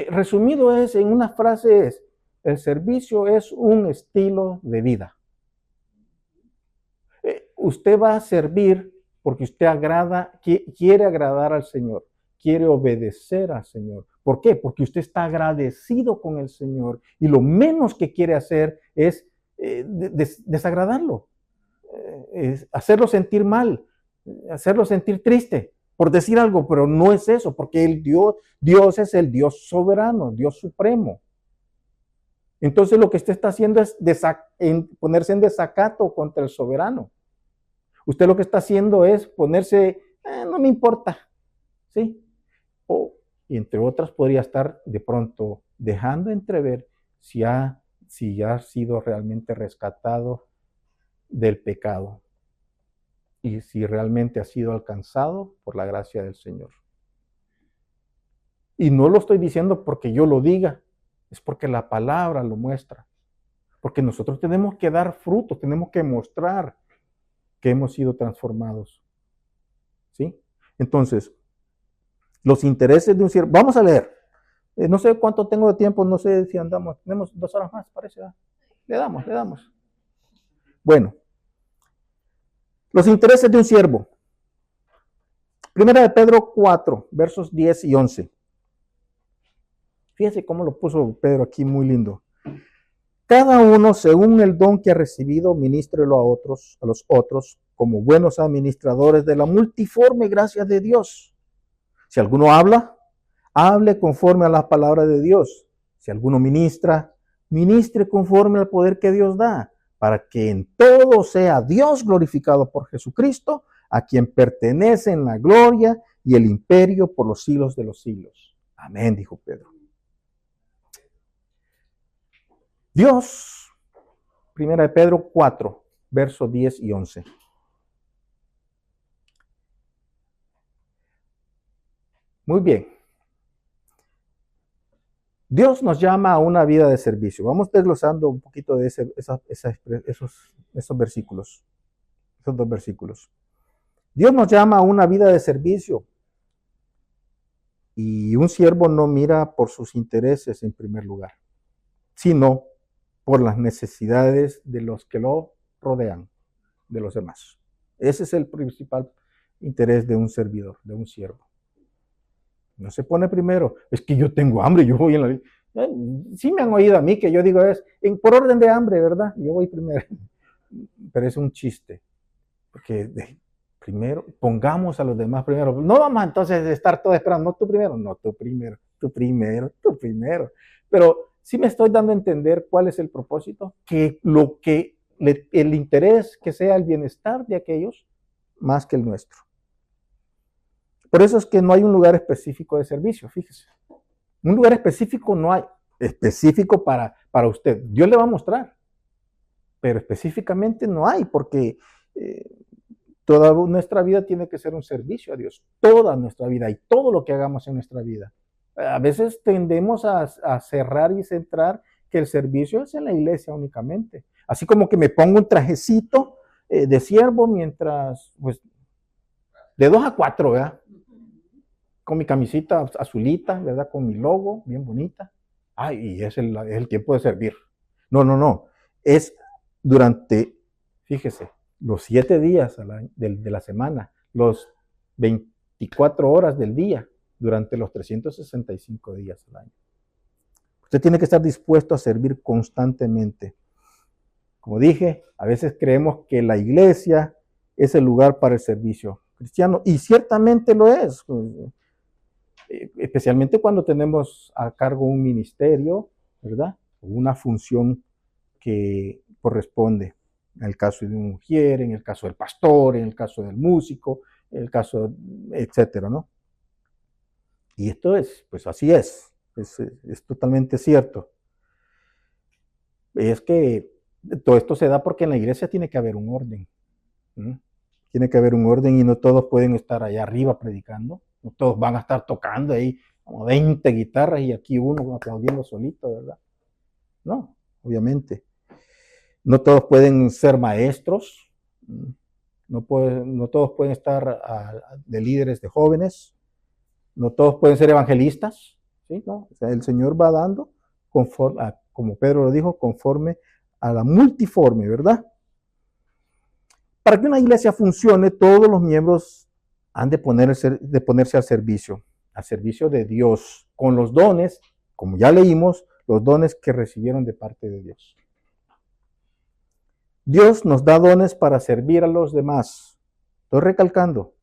resumido es en una frase, el servicio es un estilo de vida. Usted va a servir porque usted quiere agradar al Señor, quiere obedecer al Señor. ¿Por qué? Porque usted está agradecido con el Señor y lo menos que quiere hacer es desagradarlo, hacerlo sentir mal, hacerlo sentir triste, por decir algo, pero no es eso, porque Dios es el Dios soberano, Dios supremo. Entonces lo que usted está haciendo es ponerse en desacato contra el soberano. Usted lo que está haciendo es ponerse, no me importa, ¿sí? Y entre otras podría estar de pronto dejando entrever si ya ha sido realmente rescatado del pecado y si realmente ha sido alcanzado por la gracia del Señor. Y no lo estoy diciendo porque yo lo diga, es porque la palabra lo muestra. Porque nosotros tenemos que dar frutos, tenemos que mostrar que hemos sido transformados. ¿Sí? Entonces, los intereses de un siervo. Vamos a leer. No sé cuánto tengo de tiempo, no sé si andamos. Tenemos 2 horas más, parece. Le damos. Bueno. Los intereses de un siervo. Primera de Pedro 4, versos 10 y 11. Fíjense cómo lo puso Pedro aquí, muy lindo. Cada uno, según el don que ha recibido, ministrelo a los otros, como buenos administradores de la multiforme gracia de Dios. Si alguno habla, hable conforme a las palabras de Dios. Si alguno ministra, ministre conforme al poder que Dios da, para que en todo sea Dios glorificado por Jesucristo, a quien pertenecen la gloria y el imperio por los siglos de los siglos. Amén, dijo Pedro. Dios, 1 Pedro 4, versos 10 y 11. Muy bien. Dios nos llama a una vida de servicio. Vamos desglosando un poquito de esos versículos, esos dos versículos. Dios nos llama a una vida de servicio. Y un siervo no mira por sus intereses en primer lugar, sino por las necesidades de los que lo rodean, de los demás. Ese es el principal interés de un servidor, de un siervo. No se pone primero, es que yo tengo hambre, yo voy en la... Sí me han oído a mí que yo digo por orden de hambre, ¿verdad? Yo voy primero. Pero es un chiste, porque primero pongamos a los demás primero. No vamos entonces a estar todos esperando, no tú primero, no tú primero, tú primero, tú primero. Pero sí me estoy dando a entender cuál es el propósito, que el interés que sea el bienestar de aquellos más que el nuestro. Por eso es que no hay un lugar específico de servicio, fíjese. Un lugar específico no hay, específico para usted. Dios le va a mostrar, pero específicamente no hay, porque toda nuestra vida tiene que ser un servicio a Dios. Toda nuestra vida y todo lo que hagamos en nuestra vida. A veces tendemos a cerrar y centrar que el servicio es en la iglesia únicamente. Así como que me pongo un trajecito de siervo mientras, pues, de 2 a 4, ¿verdad? Con mi camisita azulita, ¿verdad? Con mi logo, bien bonita. Y es el tiempo de servir. No. Es durante, fíjese, los 7 días de la semana, los 24 horas del día, durante los 365 días al año. Usted tiene que estar dispuesto a servir constantemente. Como dije, a veces creemos que la iglesia es el lugar para el servicio cristiano, y ciertamente lo es. Especialmente cuando tenemos a cargo un ministerio, ¿verdad? Una función que corresponde, en el caso de un mujer, en el caso del pastor, en el caso del músico, en el caso, etcétera, ¿no? Y esto pues así es totalmente cierto. Es que todo esto se da porque en la iglesia tiene que haber un orden. Tiene que haber un orden y no todos pueden estar allá arriba predicando. No todos van a estar tocando ahí como 20 guitarras y aquí uno aplaudiendo solito, ¿verdad? No, obviamente. No todos pueden ser maestros. No todos pueden estar de líderes de jóvenes. No todos pueden ser evangelistas. ¿Sí? ¿No? O sea, el Señor va dando, conforme, como Pedro lo dijo, conforme a la multiforme, ¿verdad? Para que una iglesia funcione, todos los miembros han de ponerse al servicio de Dios, con los dones, como ya leímos, los dones que recibieron de parte de Dios. Dios nos da dones para servir a los demás. Estoy recalcando,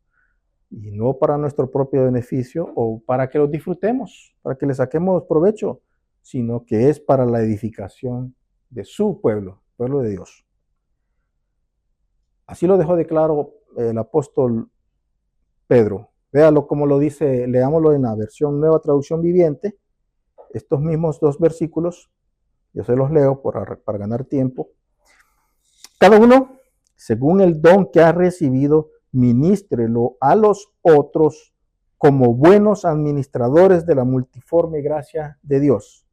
y no para nuestro propio beneficio o para que los disfrutemos, para que le saquemos provecho, sino que es para la edificación de su pueblo, pueblo de Dios. Así lo dejó de claro el apóstol Pedro. Véalo como lo dice, leámoslo en la versión Nueva Traducción Viviente. Estos mismos 2 versículos, yo se los leo para ganar tiempo. Cada uno, según el don que ha recibido, ministrelo a los otros como buenos administradores de la multiforme gracia de Dios.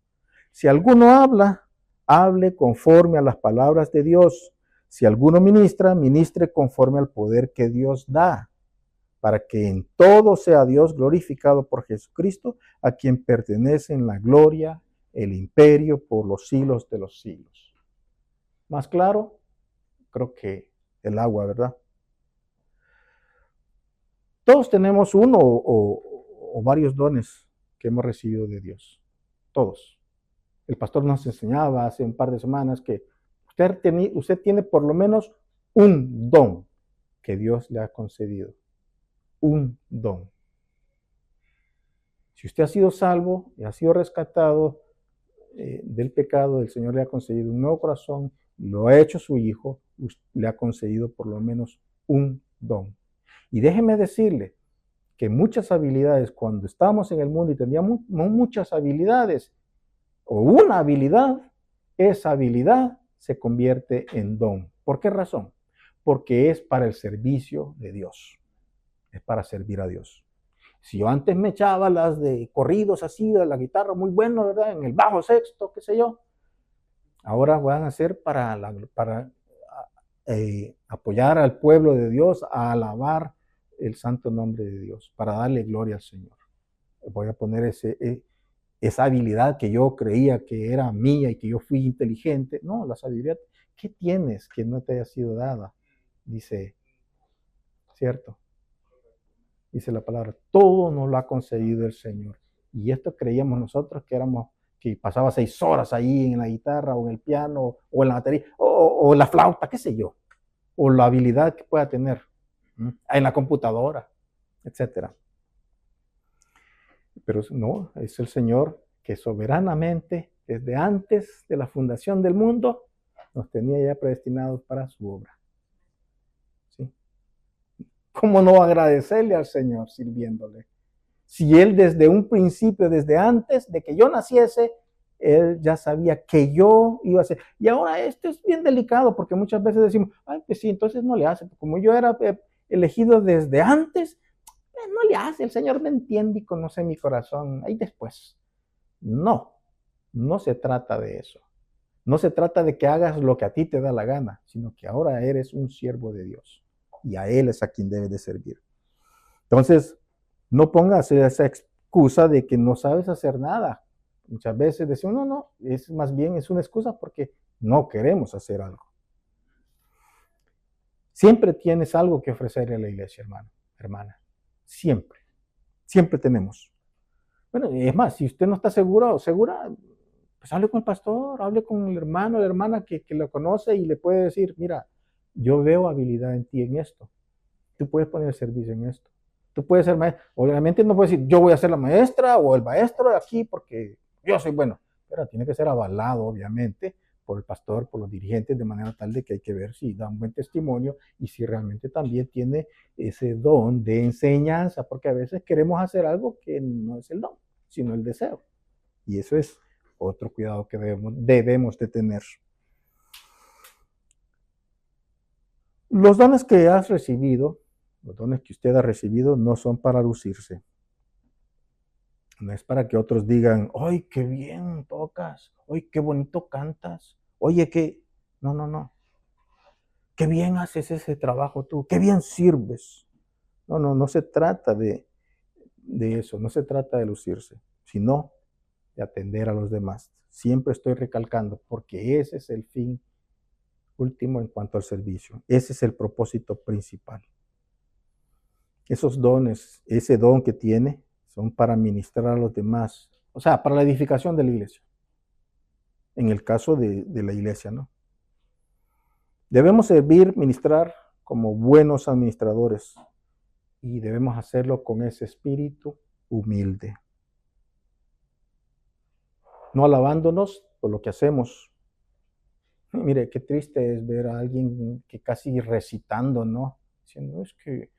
Si alguno habla, hable conforme a las palabras de Dios. Si alguno ministra, ministre conforme al poder que Dios da, para que en todo sea Dios glorificado por Jesucristo, a quien pertenecen la gloria, el imperio por los siglos de los siglos. Más claro, creo que el agua, ¿verdad? Todos tenemos uno o varios dones que hemos recibido de Dios. Todos. El pastor nos enseñaba hace un par de semanas que usted tiene por lo menos un don que Dios le ha concedido. Un don. Si usted ha sido salvo y ha sido rescatado del pecado, el Señor le ha concedido un nuevo corazón, lo ha hecho su hijo, le ha concedido por lo menos un don. Y déjeme decirle que muchas habilidades, cuando estábamos en el mundo y teníamos muchas habilidades, o una habilidad, esa habilidad se convierte en don. ¿Por qué razón? Porque es para el servicio de Dios, es para servir a Dios. Si yo antes me echaba las de corridos así, de la guitarra muy bueno, ¿verdad? En el bajo sexto, qué sé yo. Ahora van a ser para apoyar al pueblo de Dios, a alabar el santo nombre de Dios, para darle gloria al Señor. Voy a poner esa habilidad que yo creía que era mía y que yo fui inteligente. No, la sabiduría, ¿qué tienes que no te haya sido dada? Dice, ¿cierto? Dice la palabra, todo nos lo ha concedido el Señor. Y esto creíamos nosotros que pasaba 6 horas ahí en la guitarra o en el piano o en la batería o en la flauta, qué sé yo, o la habilidad que pueda tener en la computadora, etcétera. Pero no, es el Señor que soberanamente, desde antes de la fundación del mundo, nos tenía ya predestinados para su obra. ¿Sí? ¿Cómo no agradecerle al Señor sirviéndole? Si Él desde un principio, desde antes de que yo naciese, Él ya sabía que yo iba a ser. Y ahora esto es bien delicado porque muchas veces decimos, ay, pues sí, entonces no le hace. Como yo era elegido desde antes, no le hace. El Señor me entiende y conoce mi corazón. Ahí después. No, no se trata de eso. No se trata de que hagas lo que a ti te da la gana, sino que ahora eres un siervo de Dios. Y a Él es a quien debes de servir. Entonces, no pongas esa excusa de que no sabes hacer nada. Muchas veces decimos, no, no, es más bien es una excusa porque no queremos hacer algo. Siempre tienes algo que ofrecerle a la iglesia, hermano, hermana. Siempre. Siempre tenemos. Bueno, es más, si usted no está seguro o segura, pues hable con el pastor, hable con el hermano, la hermana que lo conoce y le puede decir, mira, yo veo habilidad en ti en esto. Tú puedes poner servicio en esto. Tú puedes ser maestro. Obviamente no puedes decir, yo voy a ser la maestra o el maestro de aquí porque yo soy bueno. Pero tiene que ser avalado, obviamente, por el pastor, por los dirigentes, de manera tal de que hay que ver si da un buen testimonio y si realmente también tiene ese don de enseñanza, porque a veces queremos hacer algo que no es el don, sino el deseo. Y eso es otro cuidado que debemos de tener. Los dones que has recibido, los dones que usted ha recibido, no son para lucirse. No es para que otros digan, ¡ay, qué bien tocas! ¡Ay, qué bonito cantas! Oye, qué... No, no, no. ¡Qué bien haces ese trabajo tú! ¡Qué bien sirves! No, no, no se trata de eso, no se trata de lucirse, sino de atender a los demás. Siempre estoy recalcando, porque ese es el fin último en cuanto al servicio. Ese es el propósito principal. Esos dones, ese don que tiene, son para ministrar a los demás, o sea, para la edificación de la iglesia. En el caso de la iglesia, ¿no? Debemos servir, ministrar como buenos administradores y debemos hacerlo con ese espíritu humilde. No alabándonos por lo que hacemos. Mire, qué triste es ver a alguien que casi recitando, ¿no? Diciendo, es que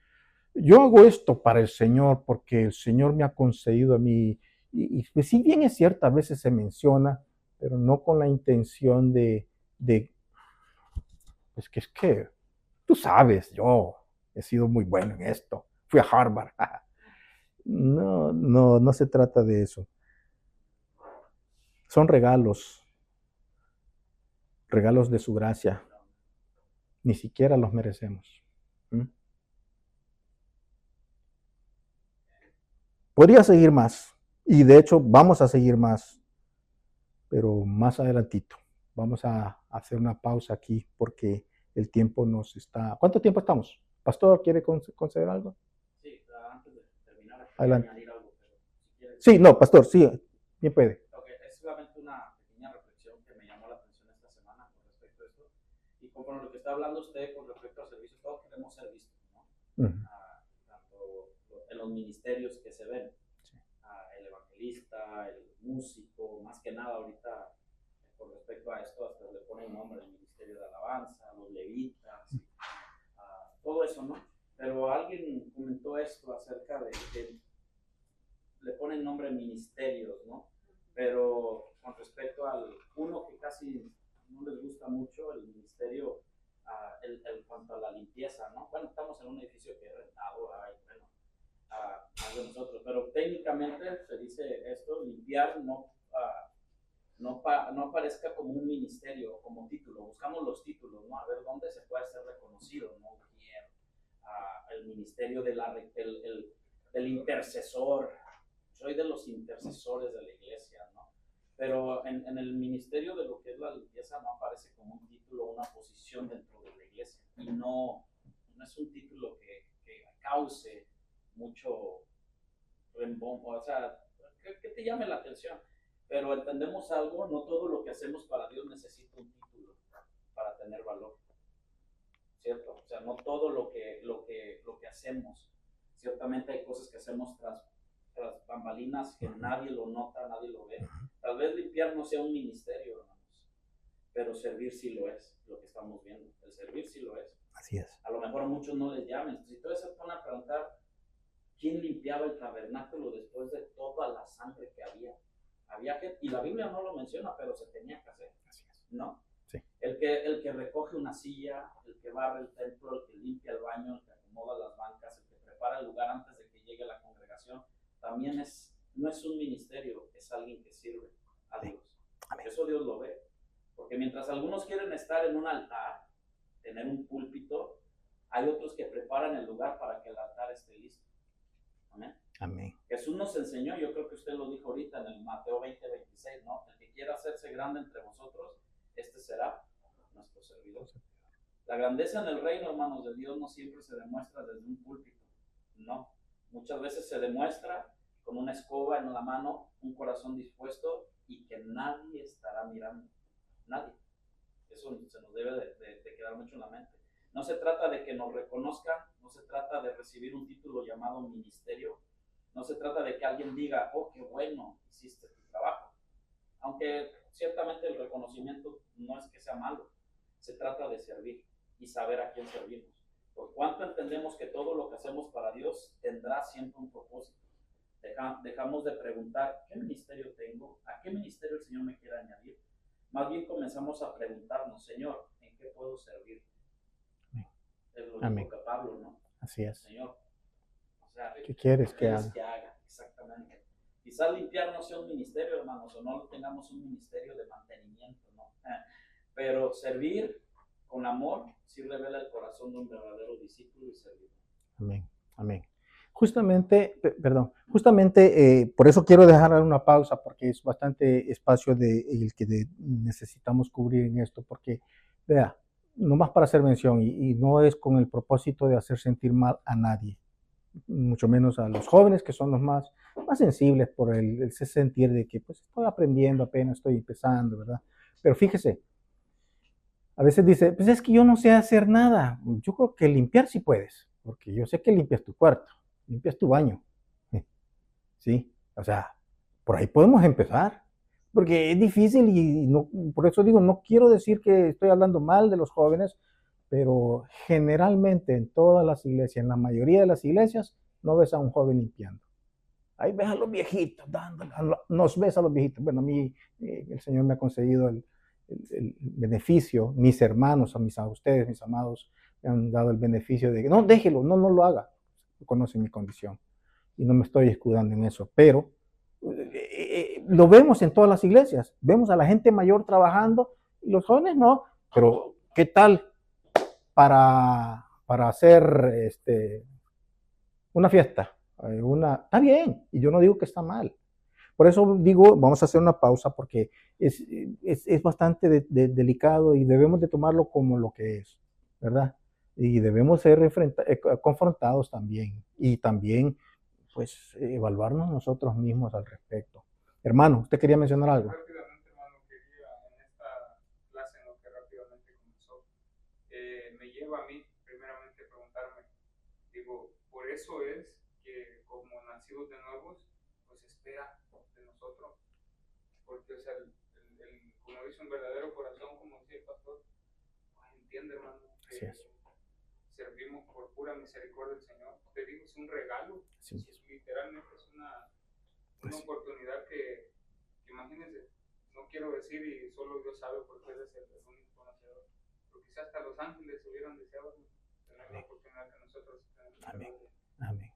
yo hago esto para el Señor porque el Señor me ha concedido a mí. Y pues, si bien es cierto, a veces se menciona, pero no con la intención pues que es que tú sabes, yo he sido muy bueno en esto, fui a Harvard. No, no, no se trata de eso. Son regalos, regalos de su gracia. Ni siquiera los merecemos. Podría seguir más, y de hecho vamos a seguir más, pero más adelantito. Vamos a hacer una pausa aquí porque el tiempo nos está... ¿Cuánto tiempo estamos? ¿Pastor quiere conceder algo? Sí, antes de terminar, Adelante. añadir algo, pero si quieres... Sí, no, pastor, sí, bien puede. Okay, es solamente una pequeña reflexión que me llamó la atención esta semana con respecto a esto. Y con lo que está hablando usted con respecto al servicio, todos queremos ser vistos, ¿no? Tanto en los ministerios que se ven, el evangelista, el músico, más que nada ahorita con respecto a esto hasta le ponen nombre al ministerio de alabanza, los levitas, todo eso, ¿no? Pero alguien comentó esto acerca de que le ponen nombre ministerios, ¿no? Pero con respecto al uno que casi no les gusta mucho, el ministerio, el cuanto a la limpieza, ¿no? Bueno, estamos en un edificio que he rentado, bueno, más de nosotros, pero técnicamente se dice esto, limpiar no aparezca como un ministerio, como título. Buscamos los títulos, ¿no? A ver dónde se puede ser reconocido, ¿no? Bien, el ministerio del intercesor. Soy de los intercesores de la iglesia, ¿no? Pero en el ministerio de lo que es la limpieza no aparece como un título, una posición dentro de la iglesia. Y no es un título que cause mucho rembombo, o sea, que te llame la atención. Pero entendemos algo, no todo lo que hacemos para Dios necesita un título para tener valor, ¿cierto? O sea, no todo lo que hacemos. Ciertamente hay cosas que hacemos tras bambalinas que nadie lo nota, nadie lo ve. Tal vez limpiar no sea un ministerio, hermanos, pero servir sí lo es, lo que estamos viendo. El servir sí lo es. Así es. A lo mejor a muchos no les llamen. Si todos se ponen a preguntar quién limpiaba el tabernáculo después de toda la sangre que había. Había gente, y la Biblia no lo menciona, pero se tenía que hacer, ¿no? Sí. El que recoge una silla, el que barre el templo, el que limpia el baño, el que acomoda las bancas, el que prepara el lugar antes de que llegue la congregación, también no es un ministerio, es alguien que sirve a Dios. Sí. Eso Dios lo ve. Porque mientras algunos quieren estar en un altar, tener un púlpito, hay otros que preparan el lugar para que el altar esté listo. Amén. Amén. Jesús nos enseñó, yo creo que usted lo dijo ahorita en el Mateo 20:26, ¿no? El que quiera hacerse grande entre vosotros, este será nuestro servidor. La grandeza en el reino, hermanos, de Dios no siempre se demuestra desde un púlpito, no. Muchas veces se demuestra con una escoba en la mano, un corazón dispuesto y que nadie estará mirando. Nadie. Eso se nos debe de quedar mucho en la mente. No se trata de que nos reconozcan, no se trata de recibir un título llamado ministerio, no se trata de que alguien diga, oh, qué bueno, hiciste tu trabajo. Aunque ciertamente el reconocimiento no es que sea malo, se trata de servir y saber a quién servimos. Por cuanto entendemos que todo lo que hacemos para Dios tendrá siempre un propósito. Dejamos de preguntar, ¿qué ministerio tengo? ¿A qué ministerio el Señor me quiere añadir? Más bien comenzamos a preguntarnos, Señor, ¿en qué puedo servir? Es lo mismo que Pablo, ¿no? Así es. Señor, o sea, ¿qué quieres que haga? Exactamente. Quizás limpiar no sea un ministerio, hermanos, o no tengamos un ministerio de mantenimiento, ¿no? Pero servir con amor sí revela el corazón de un verdadero discípulo y servidor. Amén, amén. Justamente, por eso quiero dejar una pausa, porque es bastante espacio el que necesitamos cubrir en esto, porque, vea, nomás para hacer mención, y no es con el propósito de hacer sentir mal a nadie, mucho menos a los jóvenes, que son los más sensibles por el sentir de que pues estoy aprendiendo, apenas estoy empezando, ¿verdad? Pero fíjese, a veces dice, pues es que yo no sé hacer nada. Yo creo que limpiar sí puedes, porque yo sé que limpias tu cuarto, limpias tu baño. Sí, o sea, por ahí podemos empezar, porque es difícil y no, por eso digo, no quiero decir que estoy hablando mal de los jóvenes, pero generalmente en todas las iglesias, en la mayoría de las iglesias, no ves a un joven limpiando. Ahí ves a los viejitos, nos ves a los viejitos. Bueno, a mí el Señor me ha concedido el beneficio, mis hermanos, a ustedes, mis amados, me han dado el beneficio de que no, déjelo, no lo haga. Conocen mi condición y no me estoy escudando en eso, pero lo vemos en todas las iglesias. Vemos a la gente mayor trabajando y los jóvenes no. Pero, ¿qué tal para hacer una fiesta? Está bien, y yo no digo que está mal. Por eso digo, vamos a hacer una pausa porque es bastante delicado y debemos de tomarlo como lo que es, ¿verdad? Y debemos ser confrontados también y también, pues, evaluarnos nosotros mismos al respecto. Hermano, ¿usted quería mencionar algo? Rápidamente, hermano, quería en esta clase en lo que rápidamente comenzó, me lleva a mí primeramente preguntarme, digo, por eso es que como nacidos de nuevos, pues espera nosotros, porque, o sea, como dice un verdadero corazón, como dice el pastor, pues entiende, hermano, que servimos por pura misericordia del Señor. Te digo, es un regalo, literalmente es una oportunidad que imagínense, no quiero decir y solo Dios sabe porque Él es el único conocedor, pero quizás hasta los ángeles hubieran deseado tener la oportunidad que nosotros tenemos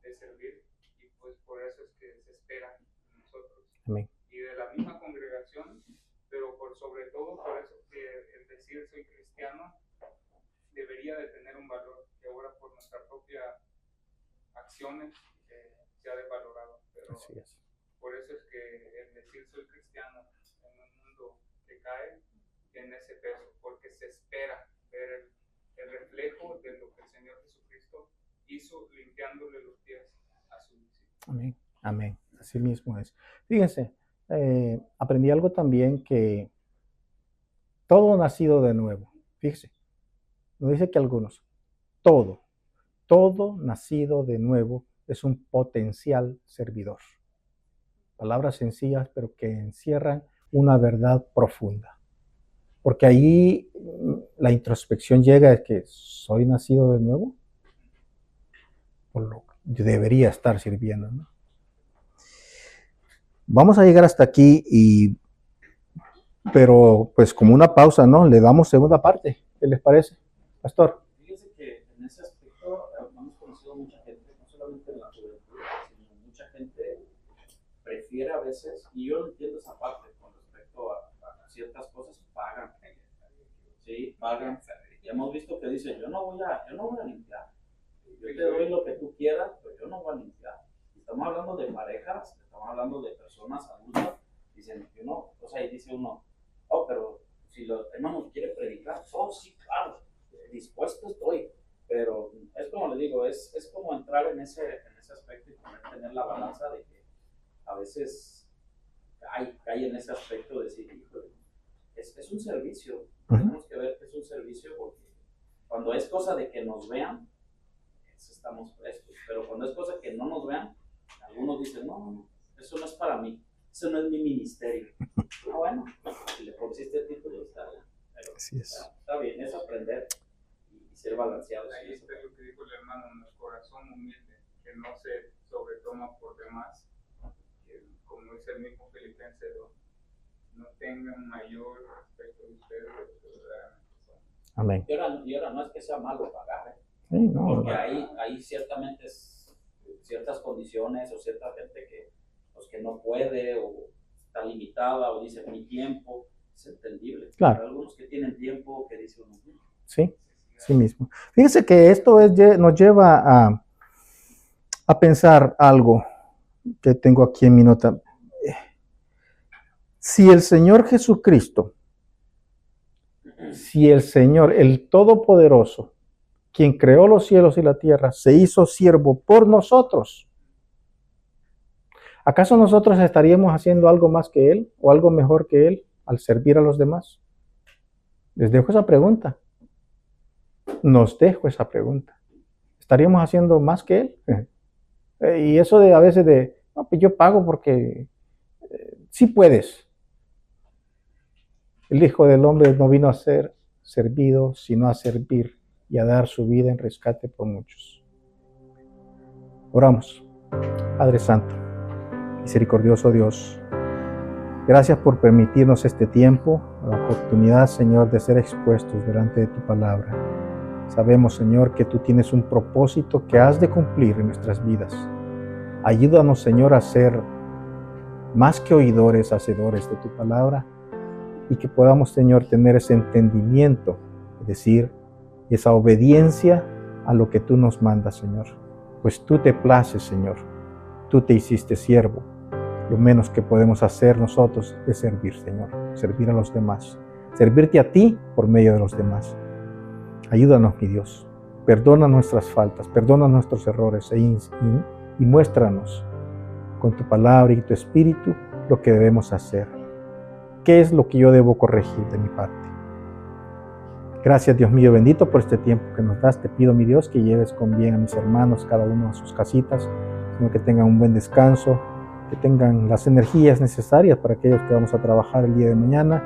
de servir, y pues por eso es que se espera en nosotros. Amén. Y de la misma congregación, pero por sobre todo por eso que el decir soy cristiano debería de tener un valor que ahora por nuestra propia acciones se ha desvalorado. Pero así es. por eso es que el decir soy cristiano en un mundo que cae tiene ese peso, porque se espera ver el reflejo de lo que el Señor Jesucristo hizo limpiándole los pies a su discípulo. Amén, amén, así mismo es. Fíjense, aprendí algo también, que todo nacido de nuevo, fíjense, no dice que algunos, todo nacido de nuevo es un potencial servidor. Palabras sencillas, pero que encierran una verdad profunda. Porque ahí la introspección llega de que soy nacido de nuevo, por lo que yo debería estar sirviendo, ¿no? Vamos a llegar hasta aquí, pero pues como una pausa, ¿no? Le damos segunda parte. ¿Qué les parece, pastor? Fíjense que en ese aspecto hemos conocido mucha gente, no solamente en la juventud, sino mucha gente prefiere a veces, y yo entiendo esa parte con respecto a ciertas cosas, pagan. Sí, pagan. Y hemos visto que dicen, yo no voy a limpiar. Yo te doy lo que tú quieras, pero yo no voy a limpiar. Estamos hablando de parejas, estamos hablando de personas adultas. Dicen que no, o sea, y dice uno, oh, pero si los hermanos quieren predicar, oh, sí, claro, dispuesto estoy. Pero es como le digo, es como entrar en ese aspecto y tener la balanza de que a veces cae en ese aspecto de decir, híjole, es un servicio. Tenemos que ver que es un servicio, porque cuando es cosa de que nos vean, estamos prestos. Pero cuando es cosa que no nos vean, algunos dicen, no, eso no es para mí, eso no es mi ministerio. Bueno, si le pusiste el título, está bien. Pero, así es. Está bien, es aprender y ser balanceados. Ahí está lo que dijo el hermano, en el corazón humilde, que no se sobretoma por demás, que, como dice el mismo Filipenses 2, no tengan mayor respeto de ustedes de lo que verdaderamente son. Amén. Y ahora no es que sea malo pagar, Sí, no, porque hay ciertamente ciertas condiciones o cierta gente que no puede o está limitada o dice mi tiempo, es entendible. Claro. Pero algunos que tienen tiempo que dicen sí, sí mismo. Fíjense que esto nos lleva a pensar algo que tengo aquí en mi nota. Si el Señor Jesucristo, si el Señor, el Todopoderoso, quien creó los cielos y la tierra, se hizo siervo por nosotros, ¿acaso nosotros estaríamos haciendo algo más que Él o algo mejor que Él al servir a los demás? Les dejo esa pregunta. Nos dejo esa pregunta. ¿Estaríamos haciendo más que Él? Y eso de a veces no, pues yo pago porque sí puedes. El Hijo del Hombre no vino a ser servido, sino a servir y a dar su vida en rescate por muchos. Oramos. Padre Santo, misericordioso Dios, gracias por permitirnos este tiempo, la oportunidad, Señor, de ser expuestos delante de tu palabra. Sabemos, Señor, que tú tienes un propósito que has de cumplir en nuestras vidas. Ayúdanos, Señor, a ser más que oidores, hacedores de tu palabra, y que podamos, Señor, tener ese entendimiento, es decir, esa obediencia a lo que tú nos mandas, Señor. Pues tú te places, Señor. Tú te hiciste siervo. Lo menos que podemos hacer nosotros es servir, Señor. Servir a los demás. Servirte a ti por medio de los demás. Ayúdanos, mi Dios. Perdona nuestras faltas, perdona nuestros errores y muéstranos con tu palabra y tu espíritu lo que debemos hacer. ¿Qué es lo que yo debo corregir de mi parte? Gracias, Dios mío bendito, por este tiempo que nos das. Te pido, mi Dios, que lleves con bien a mis hermanos, cada uno a sus casitas, sino que tengan un buen descanso que tengan las energías necesarias para aquellos que vamos a trabajar el día de mañana.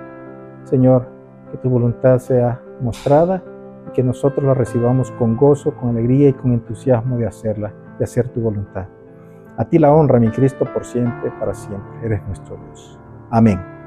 Señor, que tu voluntad sea mostrada y que nosotros la recibamos con gozo, con alegría y con entusiasmo de hacerla, de hacer tu voluntad. A ti la honra, mi Cristo, por siempre, para siempre. Eres nuestro Dios. Amén.